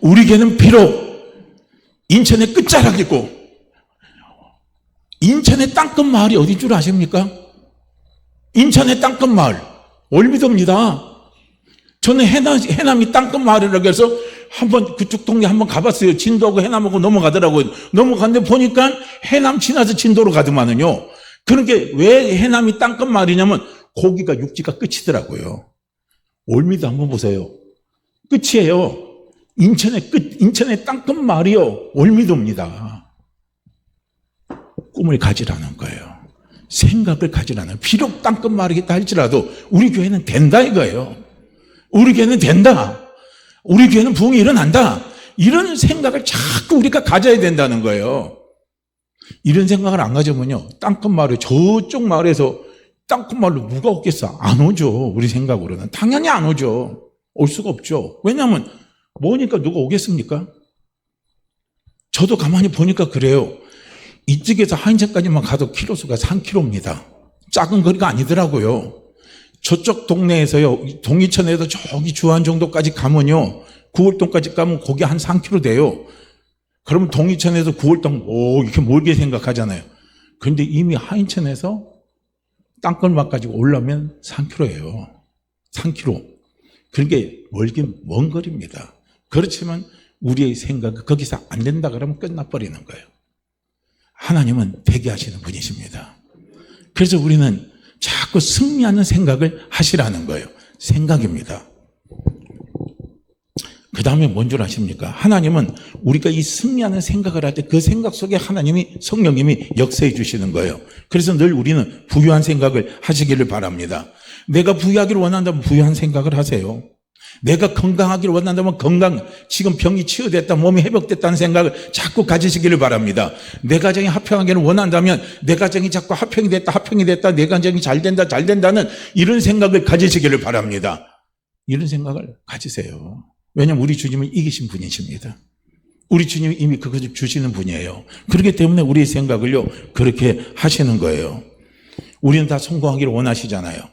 S1: 우리 교회는 비록 인천의 끝자락이고 인천의 땅끝 마을이 어딘 줄 아십니까? 인천의 땅끝 마을 올미도입니다. 저는 해남이 땅끝 마을이라고 해서 한번 그쪽 동네 한번 가봤어요. 진도하고 해남하고 넘어가더라고요. 넘어갔는데 보니까 해남 지나서 진도로 가더만은요. 그러니까 왜 해남이 땅끝 마을이냐면 거기가 육지가 끝이더라고요. 올미도 한번 보세요. 끝이에요. 인천의 끝, 인천의 땅끝 마을이요. 올미도입니다. 꿈을 가지라는 거예요. 생각을 가지라는 거예요. 비록 땅끝 마을이겠다 할지라도 우리 교회는 된다 이거예요. 우리 교회는 된다. 우리 교회는 부흥이 일어난다. 이런 생각을 자꾸 우리가 가져야 된다는 거예요. 이런 생각을 안 가져면요. 땅끝 마을에 저쪽 마을에서 땅끝 마을로 누가 오겠어? 안 오죠. 우리 생각으로는. 당연히 안 오죠. 올 수가 없죠. 왜냐하면 뭐니까 누가 오겠습니까? 저도 가만히 보니까 그래요. 이쪽에서 하인천까지만 가도 키로수가 3km입니다. 작은 거리가 아니더라고요. 저쪽 동네에서요, 동이천에서 저기 주안 정도까지 가면요, 구월동까지 가면 거기 한 3km 돼요. 그러면 동이천에서 구월동, 이렇게 멀게 생각하잖아요. 그런데 이미 하인천에서 땅끝마을까지 올라오면 3km예요. 3km. 그러니까 멀긴 먼 거리입니다. 그렇지만 우리의 생각이 거기서 안 된다 그러면 끝나버리는 거예요. 하나님은 되게 하시는 분이십니다. 그래서 우리는 자꾸 승리하는 생각을 하시라는 거예요. 생각입니다. 그 다음에 뭔 줄 아십니까? 하나님은 우리가 이 승리하는 생각을 할 때 그 생각 속에 하나님이, 성령님이 역사해 주시는 거예요. 그래서 늘 우리는 부유한 생각을 하시기를 바랍니다. 내가 부유하기를 원한다면 부유한 생각을 하세요. 내가 건강하기를 원한다면 지금 병이 치유됐다, 몸이 회복됐다는 생각을 자꾸 가지시기를 바랍니다. 내 가정이 화평하기를 원한다면 내 가정이 자꾸 화평이 됐다, 내 가정이 잘 된다는 이런 생각을 가지시기를 바랍니다. 이런 생각을 가지세요. 왜냐하면 우리 주님은 이기신 분이십니다. 우리 주님이 이미 그것을 주시는 분이에요. 그렇기 때문에 우리의 생각을요, 그렇게 하시는 거예요. 우리는 다 성공하기를 원하시잖아요.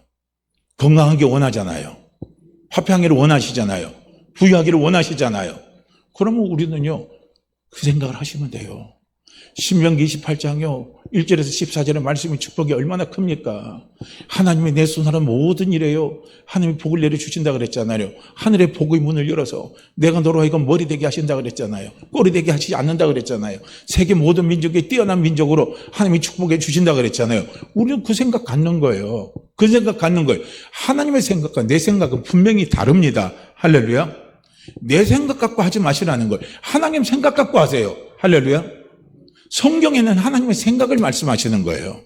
S1: 건강하기를 원하잖아요. 화평하기를 원하시잖아요. 부유하기를 원하시잖아요. 그러면 우리는요, 그 생각을 하시면 돼요. 신명기 28장요 1절에서 14절의 말씀의 축복이 얼마나 큽니까? 하나님이 내손하는 모든 일에요, 하나님이 복을 내려주신다 그랬잖아요. 하늘의 복의 문을 열어서 내가 너로 하여금 머리 되게 하신다 그랬잖아요. 꼬리 되게 하시지 않는다 그랬잖아요. 세계 모든 민족에 뛰어난 민족으로 하나님이 축복해 주신다 그랬잖아요. 우리는 그 생각 갖는 거예요. 그 생각 갖는 거예요. 하나님의 생각과 내 생각은 분명히 다릅니다. 할렐루야. 내 생각 갖고 하지 마시라는 거예요. 하나님 생각 갖고 하세요. 할렐루야. 성경에는 하나님의 생각을 말씀하시는 거예요.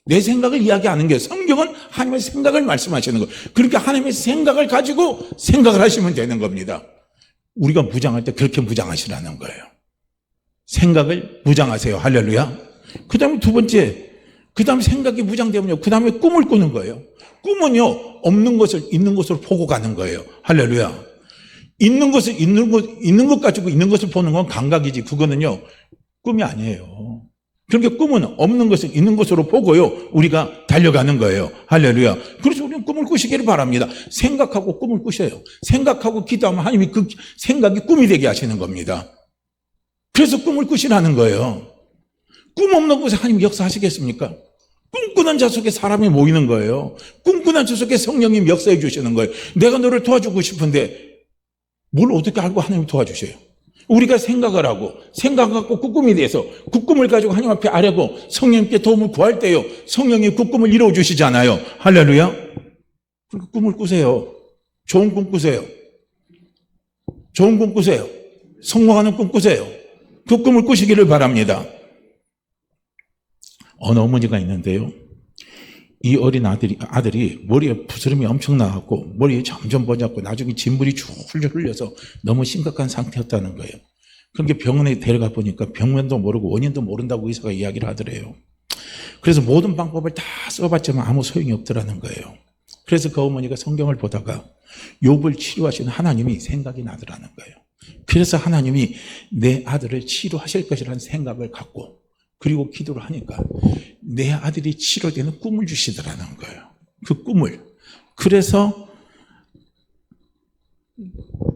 S1: 내 생각을 이야기하는 게, 성경은 하나님의 생각을 말씀하시는 거예요. 그러니까 하나님의 생각을 가지고 생각을 하시면 되는 겁니다. 우리가 무장할 때 그렇게 무장하시라는 거예요. 생각을 무장하세요. 할렐루야. 그 다음에 두 번째, 그 다음에 생각이 무장되면요, 그 다음에 꿈을 꾸는 거예요. 꿈은요, 없는 것을 있는 것으로 보고 가는 거예요. 할렐루야. 있는 것 가지고 있는 것을 보는 건 감각이지, 그거는요, 꿈이 아니에요. 그러니까 꿈은 없는 것을 있는 것으로 보고요, 우리가 달려가는 거예요. 할렐루야. 그래서 우리는 꿈을 꾸시기를 바랍니다. 생각하고 꿈을 꾸셔요. 생각하고 기도하면 하나님이 그 생각이 꿈이 되게 하시는 겁니다. 그래서 꿈을 꾸시라는 거예요. 꿈 없는 곳에 하나님이 역사하시겠습니까? 꿈꾸는 자 속에 사람이 모이는 거예요. 꿈꾸는 자 속에 성령님 역사해 주시는 거예요. 내가 너를 도와주고 싶은데 뭘 어떻게 알고 하나님이 도와주셔요? 우리가 생각을 하고, 생각하고 그 꿈에 대해서 그 꿈을 가지고 하나님 앞에 아뢰고 성령님께 도움을 구할 때요, 성령이 그 꿈을 이루어 주시잖아요. 할렐루야. 그러니까 꿈을 꾸세요. 좋은 꿈 꾸세요. 좋은 꿈 꾸세요. 성공하는 꿈 꾸세요. 그 꿈을 꾸시기를 바랍니다. 어느 어머니가 있는데요, 이 어린 아들이 머리에 부스럼이 엄청 나갖고 머리에 점점 번졌고 나중에 진물이 줄줄 흘려서 너무 심각한 상태였다는 거예요. 그러니까 병원에 데려가 보니까 병원도 모르고 원인도 모른다고 의사가 이야기를 하더래요. 그래서 모든 방법을 다 써봤지만 아무 소용이 없더라는 거예요. 그래서 그 어머니가 성경을 보다가 욥을 치료하시는 하나님이 생각이 나더라는 거예요. 그래서 하나님이 내 아들을 치료하실 것이라는 생각을 갖고, 그리고 기도를 하니까 내 아들이 치료되는 꿈을 주시더라는 거예요. 그 꿈을. 그래서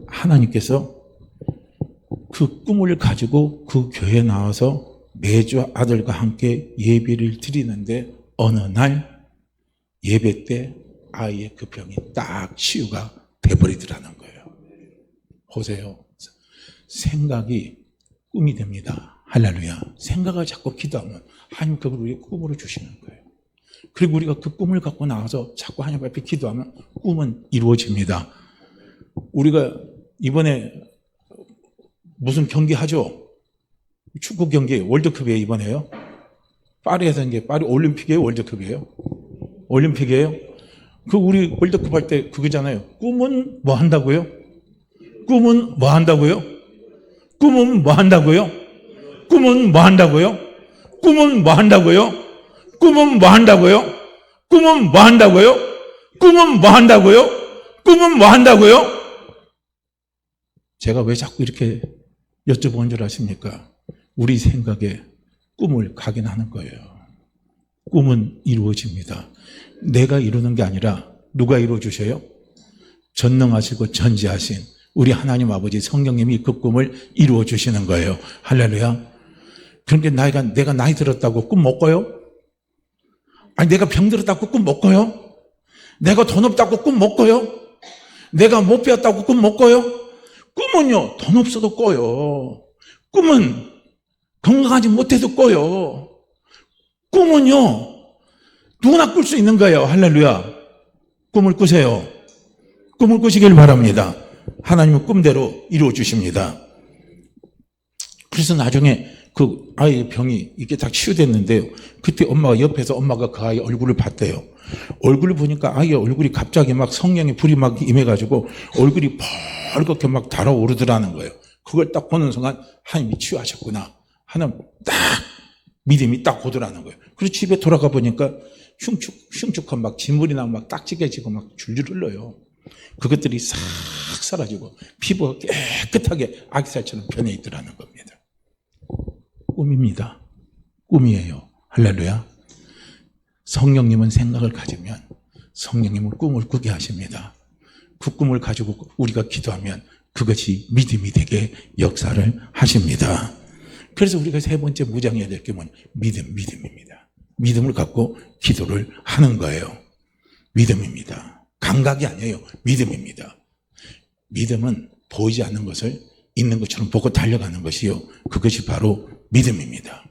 S1: 하나님께서 그 꿈을 가지고 그 교회에 나와서 매주 아들과 함께 예배를 드리는데, 어느 날 예배 때 아이의 그 병이 딱 치유가 돼버리더라는 거예요. 보세요. 생각이 꿈이 됩니다. 할렐루야. 생각을 자꾸 기도하면 하나님 그걸 우리의 꿈으로 주시는 거예요. 그리고 우리가 그 꿈을 갖고 나와서 자꾸 하나님 앞에 기도하면 꿈은 이루어집니다. 우리가 이번에 무슨 경기 하죠? 축구 경기, 월드컵이에요, 이번에요? 파리에서 한 게, 파리 올림픽이에요, 월드컵이에요? 올림픽이에요? 그 우리 월드컵 할 때 그거잖아요. 꿈은 뭐 한다고요? 꿈은 뭐 한다고요? 꿈은 뭐 한다고요? 꿈은 뭐 한다고요? 꿈은 뭐 한다고요? 꿈은 뭐 한다고요? 꿈은 뭐 한다고요? 꿈은 뭐 한다고요? 꿈은 뭐 한다고요? 제가 왜 자꾸 이렇게 여쭤보는 줄 아십니까? 우리 생각에 꿈을 각인하는 거예요. 꿈은 이루어집니다. 내가 이루는 게 아니라 누가 이루어 주셔요? 전능하시고 전지하신 우리 하나님 아버지 성령님이 그 꿈을 이루어 주시는 거예요. 할렐루야. 그러니까 내가 나이 들었다고 꿈 못 꿔요? 아니, 내가 병 들었다고 꿈 못 꿔요? 내가 돈 없다고 꿈 못 꿔요? 내가 못 배웠다고 꿈 못 꿔요? 꿈은요, 돈 없어도 꿔요. 꿈은 건강하지 못해도 꿔요. 꿈은요, 누구나 꿀 수 있는 거예요. 할렐루야. 꿈을 꾸세요. 꿈을 꾸시길 바랍니다. 하나님은 꿈대로 이루어 주십니다. 그래서 나중에 그 아이의 병이 이게 다 치유됐는데요. 그때 엄마가 옆에서 엄마가 그 아이 얼굴을 봤대요. 얼굴을 보니까 아이의 얼굴이 갑자기 막 성령의 불이 막 임해가지고 얼굴이 벌겋게 막 달아오르더라는 거예요. 그걸 딱 보는 순간 하나님이 치유하셨구나 하는 딱 믿음이 딱 오더라는 거예요. 그래서 집에 돌아가 보니까 흉측한 막 진물이나 막 딱지게지고 막 줄줄 흘러요. 그것들이 싹 사라지고 피부가 깨끗하게 아기살처럼 변해 있더라는 겁니다. 꿈입니다. 꿈이에요. 할렐루야. 성령님은 생각을 가지면 성령님은 꿈을 꾸게 하십니다. 그 꿈을 가지고 우리가 기도하면 그것이 믿음이 되게 역사를 하십니다. 그래서 우리가 세 번째 무장해야 될 게 뭐냐? 믿음입니다. 믿음을 갖고 기도를 하는 거예요. 믿음입니다. 감각이 아니에요. 믿음입니다. 믿음은 보이지 않는 것을 있는 것처럼 보고 달려가는 것이요. 그것이 바로 믿음입니다.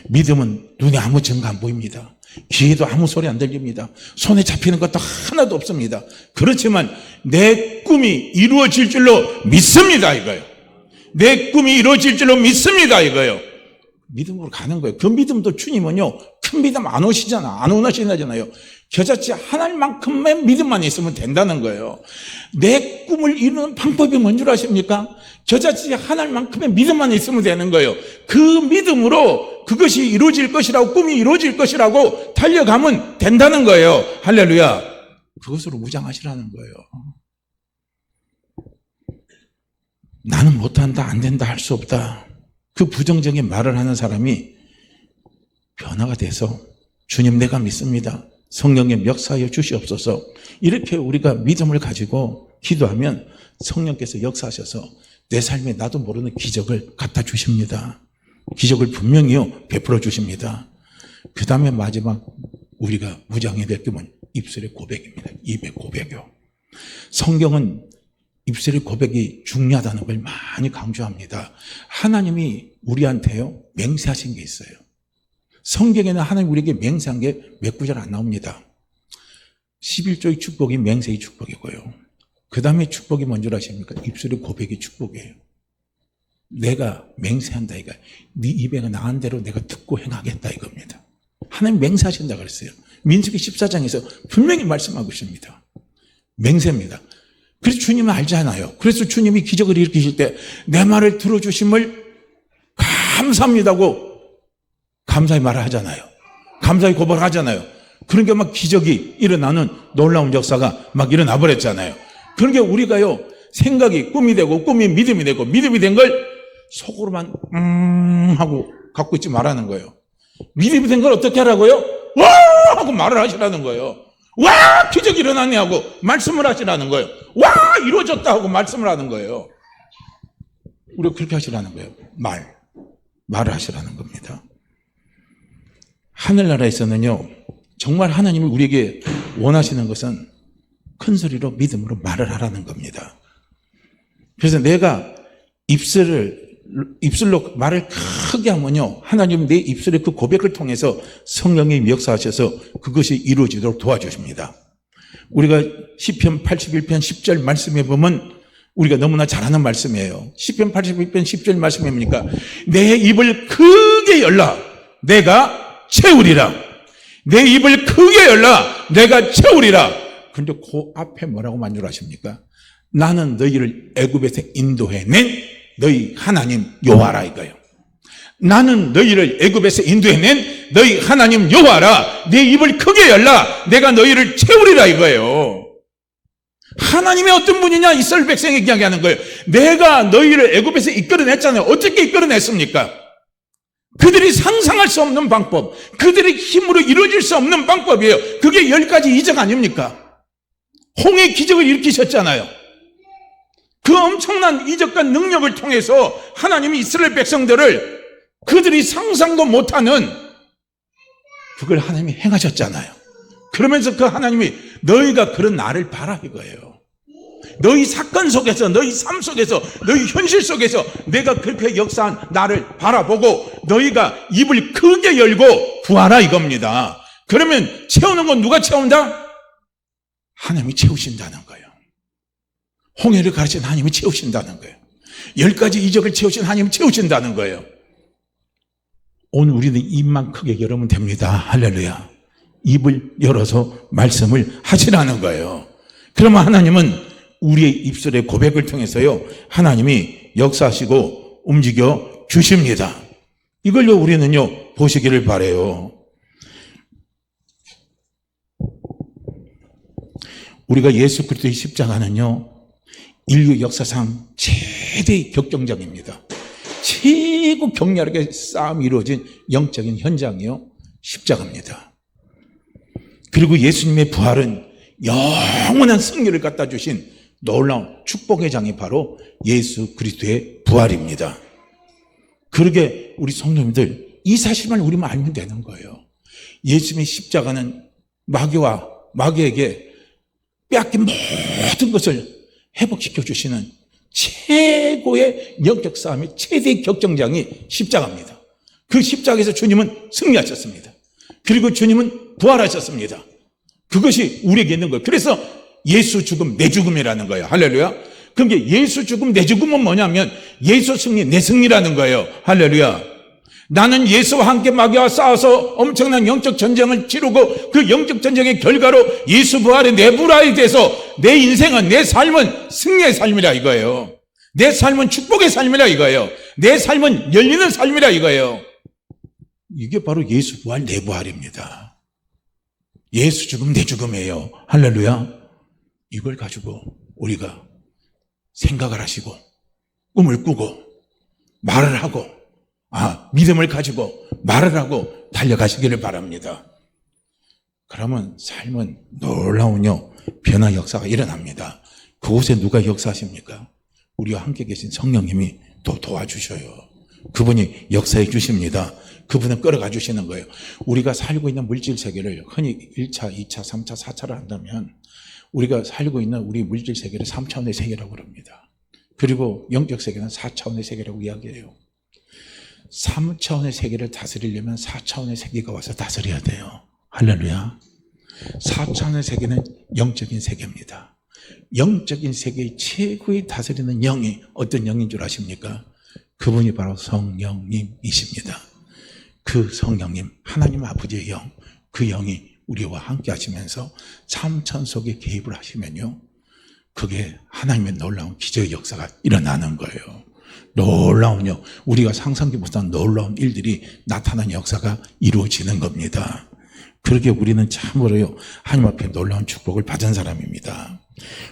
S1: 믿음은 눈에 아무 증거 안 보입니다. 귀에도 아무 소리 안 들립니다. 손에 잡히는 것도 하나도 없습니다. 그렇지만 내 꿈이 이루어질 줄로 믿습니다 이거예요. 내 꿈이 이루어질 줄로 믿습니다 이거예요. 믿음으로 가는 거예요. 그 믿음도 주님은요, 큰 믿음 안 원하시잖아요. 겨자씨 하나님만큼의 믿음만 있으면 된다는 거예요. 내 꿈을 이루는 방법이 뭔 줄 아십니까? 겨자씨 하나님만큼의 믿음만 있으면 되는 거예요. 그 믿음으로 그것이 이루어질 것이라고, 꿈이 이루어질 것이라고 달려가면 된다는 거예요. 할렐루야. 그것으로 무장하시라는 거예요. 나는 못한다, 안 된다, 할 수 없다. 그 부정적인 말을 하는 사람이 변화가 돼서 주님 내가 믿습니다. 성령의 역사하여 주시옵소서. 이렇게 우리가 믿음을 가지고 기도하면 성령께서 역사하셔서 내 삶에 나도 모르는 기적을 갖다 주십니다. 기적을 분명히요 베풀어 주십니다. 그 다음에 마지막 우리가 무장해야 될 게 뭐냐? 입술의 고백입니다. 입의 고백이요. 성경은 입술의 고백이 중요하다는 걸 많이 강조합니다. 하나님이 우리한테요 맹세하신 게 있어요. 성경에는 하나님 우리에게 맹세한 게 몇 구절 안 나옵니다. 11조의 축복이 맹세의 축복이고요. 그 다음에 축복이 뭔 줄 아십니까? 입술의 고백이 축복이에요. 내가 맹세한다 이거. 네 입에 나간 대로 내가 듣고 행하겠다 이겁니다. 하나님 맹세하신다 그랬어요. 민수기 14장에서 분명히 말씀하고 있습니다. 맹세입니다. 그래서 주님은 알잖아요. 그래서 주님이 기적을 일으키실 때 내 말을 들어주심을 감사합니다고 감사의 말을 하잖아요. 감사의 고백을 하잖아요. 그러니까 막 기적이 일어나는 놀라운 역사가 막 일어나 버렸잖아요. 그러니까 우리가요 생각이 꿈이 되고 꿈이 믿음이 되고 믿음이 된 걸 속으로만 하고 갖고 있지 말라는 거예요. 믿음이 된 걸 어떻게 하라고요? 와 하고 말을 하시라는 거예요. 와 기적이 일어났네 하고 말씀을 하시라는 거예요. 와 이루어졌다 하고 말씀을 하는 거예요. 우리가 그렇게 하시라는 거예요. 말을 하시라는 겁니다. 하늘나라에서는요 정말 하나님이 우리에게 원하시는 것은 큰 소리로 믿음으로 말을 하라는 겁니다. 그래서 내가 입술로 말을 크게 하면요 하나님은 내 입술의 그 고백을 통해서 성령의 역사하셔서 그것이 이루어지도록 도와주십니다. 우리가 시편 81편 10절 말씀에 보면 우리가 너무나 잘 아는 말씀이에요. 시편 81편 10절 말씀이 뭡니까? 내 입을 크게 열라 내가 채우리라. 내 입을 크게 열라 내가 채우리라. 그런데 그 앞에 뭐라고 만족하십니까? 나는 너희를 애굽에서 인도해낸 너희 하나님 여호와라 이거예요. 나는 너희를 애굽에서 인도해낸 너희 하나님 여호와라. 내 입을 크게 열라 내가 너희를 채우리라 이거예요. 하나님이 어떤 분이냐 이스라엘 백성에게 이야기하는 거예요. 내가 너희를 애굽에서 이끌어냈잖아요. 어떻게 이끌어냈습니까? 그들이 상상할 수 없는 방법, 그들의 힘으로 이루어질 수 없는 방법이에요. 그게 10가지 이적 아닙니까? 홍해 기적을 일으키셨잖아요. 그 엄청난 이적과 능력을 통해서 하나님이 이스라엘 백성들을 그들이 상상도 못하는 그걸 하나님이 행하셨잖아요. 그러면서 그 하나님이 너희가 그런 나를 봐라 이거예요. 너희 사건 속에서, 너희 삶 속에서, 너희 현실 속에서 내가 그렇게 역사한 나를 바라보고 너희가 입을 크게 열고 구하라 이겁니다. 그러면 채우는 건 누가 채운다? 하나님이 채우신다는 거예요. 홍해를 가르친 하나님이 채우신다는 거예요. 10가지 이적을 채우신 하나님이 채우신다는 거예요. 오늘 우리는 입만 크게 열으면 됩니다. 할렐루야. 입을 열어서 말씀을 하시라는 거예요. 그러면 하나님은 우리의 입술의 고백을 통해서요, 하나님이 역사하시고 움직여 주십니다. 이걸요 우리는요 보시기를 바라요. 우리가 예수 그리스도의 십자가는요 인류 역사상 최대의 격정장입니다. 최고 격렬하게 싸움이 이루어진 영적인 현장이요 십자가입니다. 그리고 예수님의 부활은 영원한 승리를 갖다 주신 놀라운 축복의 장이 바로 예수 그리스도의 부활입니다. 그러게 우리 성도님들 이 사실만 우리만 알면 되는 거예요. 예수님의 십자가는 마귀에게 빼앗긴 모든 것을 회복시켜 주시는 최고의 영적 싸움의 최대의 격정장이 십자가입니다. 그 십자가에서 주님은 승리하셨습니다. 그리고 주님은 부활하셨습니다. 그것이 우리에게 있는 거예요. 그래서 예수 죽음 내 죽음이라는 거예요. 할렐루야. 그게 예수 죽음 내 죽음은 뭐냐면 예수 승리 내 승리라는 거예요. 할렐루야. 나는 예수와 함께 마귀와 싸워서 엄청난 영적 전쟁을 치르고 그 영적 전쟁의 결과로 예수 부활의 내 부활이 돼서 내 인생은, 내 삶은 승리의 삶이라 이거예요. 내 삶은 축복의 삶이라 이거예요. 내 삶은 열리는 삶이라 이거예요. 이게 바로 예수 부활 내 부활입니다. 예수 죽음 내 죽음이에요. 할렐루야. 이걸 가지고 우리가 생각을 하시고 꿈을 꾸고 말을 하고 믿음을 가지고 말을 하고 달려가시기를 바랍니다. 그러면 삶은 놀라운요 변화 역사가 일어납니다. 그곳에 누가 역사하십니까? 우리와 함께 계신 성령님이 또 도와주셔요. 그분이 역사해 주십니다. 그분은 끌어가 주시는 거예요. 우리가 살고 있는 물질 세계를 흔히 1차, 2차, 3차, 4차를 한다면 우리가 살고 있는 우리 물질 세계를 3차원의 세계라고 합니다. 그리고 영적 세계는 4차원의 세계라고 이야기해요. 3차원의 세계를 다스리려면 4차원의 세계가 와서 다스려야 돼요. 할렐루야. 4차원의 세계는 영적인 세계입니다. 영적인 세계의 최고의 다스리는 영이 어떤 영인 줄 아십니까? 그분이 바로 성령님이십니다. 그 성령님, 하나님 아버지의 영, 그 영이 우리와 함께 하시면서 참천 속에 개입을 하시면요, 그게 하나님의 놀라운 기적의 역사가 일어나는 거예요. 놀라운요, 우리가 상상도 못한 놀라운 일들이 나타나는 역사가 이루어지는 겁니다. 그렇게 우리는 참으로요 하나님 앞에 놀라운 축복을 받은 사람입니다.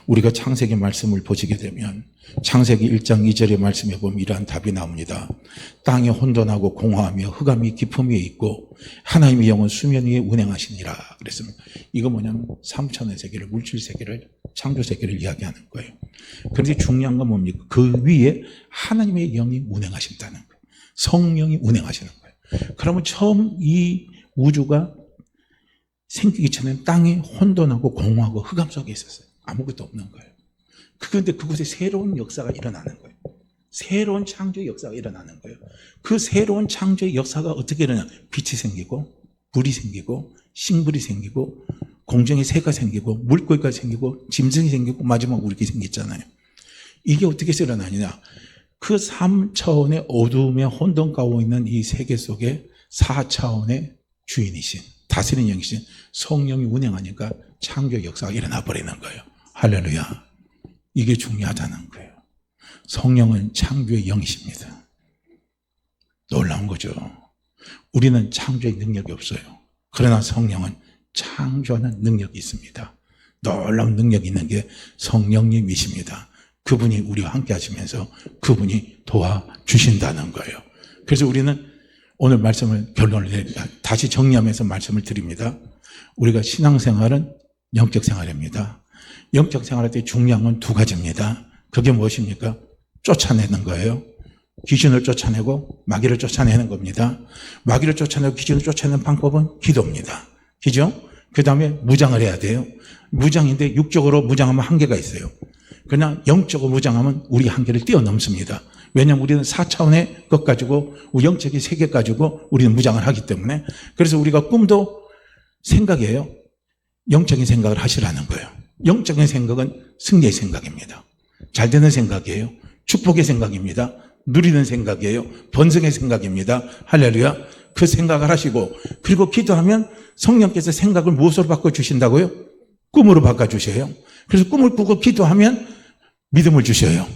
S1: 우리가 창세기 말씀을 보시게 되면 창세기 1장 2절의 말씀에 보면 이러한 답이 나옵니다. 땅이 혼돈하고 공허하며 흑암이 깊음 위에 있고 하나님의 영은 수면 위에 운행하시니라 그랬습니다. 이거 뭐냐면 3차원의 세계를, 물질 세계를, 창조 세계를 이야기하는 거예요. 그런데 중요한 건 뭡니까? 그 위에 하나님의 영이 운행하신다는 거예요. 성령이 운행하시는 거예요. 그러면 처음 이 우주가 생기기 전에는 땅이 혼돈하고 공허하고 흑암 속에 있었어요. 아무것도 없는 거예요. 그런데 그곳에 새로운 역사가 일어나는 거예요. 새로운 창조의 역사가 일어나는 거예요. 그 새로운 창조의 역사가 어떻게 일어나냐? 빛이 생기고 불이 생기고 식물이 생기고 공중에 새가 생기고 물고기가 생기고 짐승이 생기고 마지막 우리가 생겼잖아요. 이게 어떻게 일어나느냐? 그 3차원의 어두움에 혼돈 가운데 있는 이 세계 속에 4차원의 주인이신, 다스리는 영이신 성령이 운행하니까 창조의 역사가 일어나 버리는 거예요. 할렐루야. 이게 중요하다는 거예요. 성령은 창조의 영이십니다. 놀라운 거죠. 우리는 창조의 능력이 없어요. 그러나 성령은 창조하는 능력이 있습니다. 놀라운 능력이 있는 게 성령님이십니다. 그분이 우리와 함께 하시면서 그분이 도와주신다는 거예요. 그래서 우리는 오늘 말씀을 결론을 다시 정리하면서 말씀을 드립니다. 우리가 신앙생활은 영적 생활입니다. 영적 생활할 때 중요한 건 두 가지입니다. 그게 무엇입니까? 쫓아내는 거예요. 귀신을 쫓아내고 마귀를 쫓아내는 겁니다. 마귀를 쫓아내고 귀신을 쫓아내는 방법은 기도입니다. 그죠? 그 다음에 무장을 해야 돼요. 무장인데 육적으로 무장하면 한계가 있어요. 그러나 영적으로 무장하면 우리 한계를 뛰어넘습니다. 왜냐하면 우리는 4차원의 것 가지고 영적인 세계 가지고 우리는 무장을 하기 때문에. 그래서 우리가 꿈도 생각이에요. 영적인 생각을 하시라는 거예요. 영적인 생각은 승리의 생각입니다. 잘 되는 생각이에요. 축복의 생각입니다. 누리는 생각이에요. 번성의 생각입니다. 할렐루야. 그 생각을 하시고, 그리고 기도하면 성령께서 생각을 무엇으로 바꿔주신다고요? 꿈으로 바꿔주셔요. 그래서 꿈을 꾸고 기도하면 믿음을 주셔요.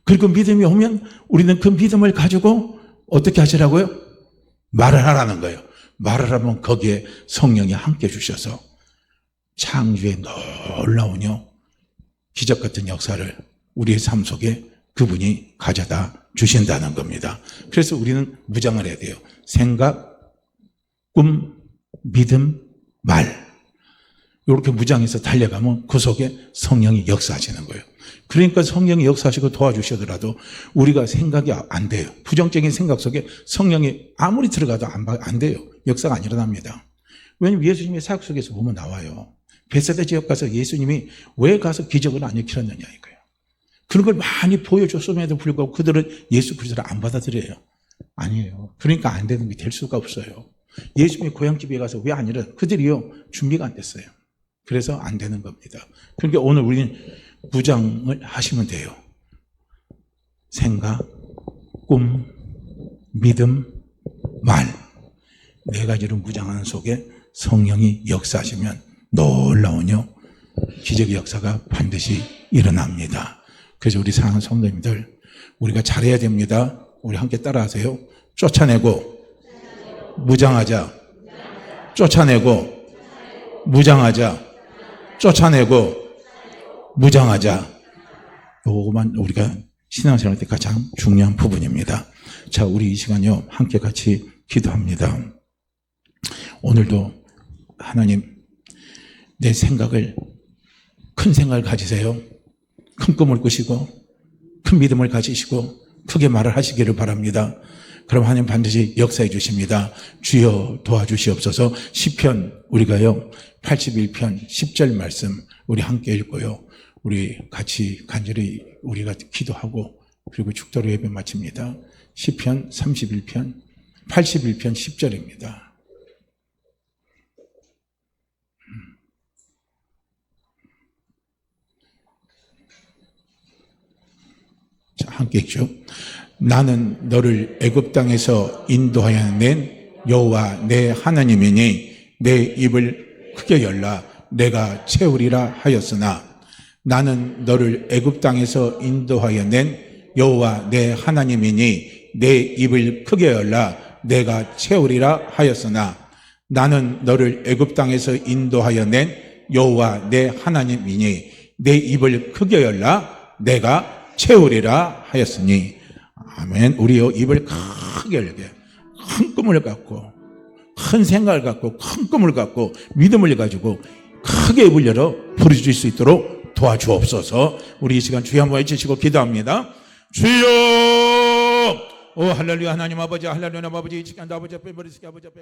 S1: 그리고 믿음이 오면 우리는 그 믿음을 가지고 어떻게 하시라고요? 말을 하라는 거예요. 말을 하면 거기에 성령이 함께 주셔서 창조의 놀라운요 기적 같은 역사를 우리의 삶 속에 그분이 가져다 주신다는 겁니다. 그래서 우리는 무장을 해야 돼요. 생각, 꿈, 믿음, 말. 이렇게 무장해서 달려가면 그 속에 성령이 역사하시는 거예요. 그러니까 성령이 역사하시고 도와주시더라도 우리가 생각이 안 돼요. 부정적인 생각 속에 성령이 아무리 들어가도 안 돼요. 역사가 안 일어납니다. 왜냐하면 예수님의 사역 속에서 보면 나와요. 베세다 지역 가서 예수님이 왜 가서 기적을 안 일으켰느냐 이거예요. 그런 걸 많이 보여줬음에도 불구하고 그들은 예수 그리스도를 안 받아들여요. 아니에요. 그러니까 안 되는 게 될 수가 없어요. 예수님이 고향집에 가서 왜 안 일어나? 그들이요 준비가 안 됐어요. 그래서 안 되는 겁니다. 그러니까 오늘 우리는 무장을 하시면 돼요. 생각, 꿈, 믿음, 말. 네 가지로 무장하는 속에 성령이 역사하시면 놀라운요 기적의 역사가 반드시 일어납니다. 그래서 우리 사랑하는 성도님들, 우리가 잘해야 됩니다. 우리 함께 따라하세요. 쫓아내고 무장하자. 쫓아내고 무장하자. 쫓아내고 무장하자. 요거만 우리가 신앙생활 때 가장 중요한 부분입니다. 자, 우리 이 시간요 함께 같이 기도합니다. 오늘도 하나님 내 생각을 큰 생각을 가지세요. 큰 꿈을 꾸시고 큰 믿음을 가지시고 크게 말을 하시기를 바랍니다. 그럼 하나님 반드시 역사해 주십니다. 주여 도와주시옵소서. 시편 우리가요 81편 10절 말씀 우리 함께 읽고요. 우리 같이 간절히 우리가 기도하고 그리고 축도로 예배 마칩니다. 시편 81편 10절입니다. 자, 함께 읽죠. 나는 너를 애굽 땅에서 인도하여 낸 여호와 내 하나님이니 내 입을 크게 열라 내가 채우리라 하였으나 나는 너를 애굽 땅에서 인도하여 낸 여호와 내 하나님이니 내 입을 크게 열라 내가 채우리라 하였으나 나는 너를 애굽 땅에서 인도하여 낸 여호와 내 하나님이니 내 입을 크게 열라 내가 채우리라 하였으니. 아멘. 우리요 입을 크게 열게 큰 꿈을 갖고 큰 생각을 갖고 큰 꿈을 갖고 믿음을 가지고 크게 입을 열어 부르실 수 있도록 도와주옵소서. 우리 이 시간 주여 한번 외치시고 기도합니다. 주여 오 할렐루야. 하나님 아버지 할렐루야 아버지 이 시간 아버지 앞에 머리 숙여 아버지 앞에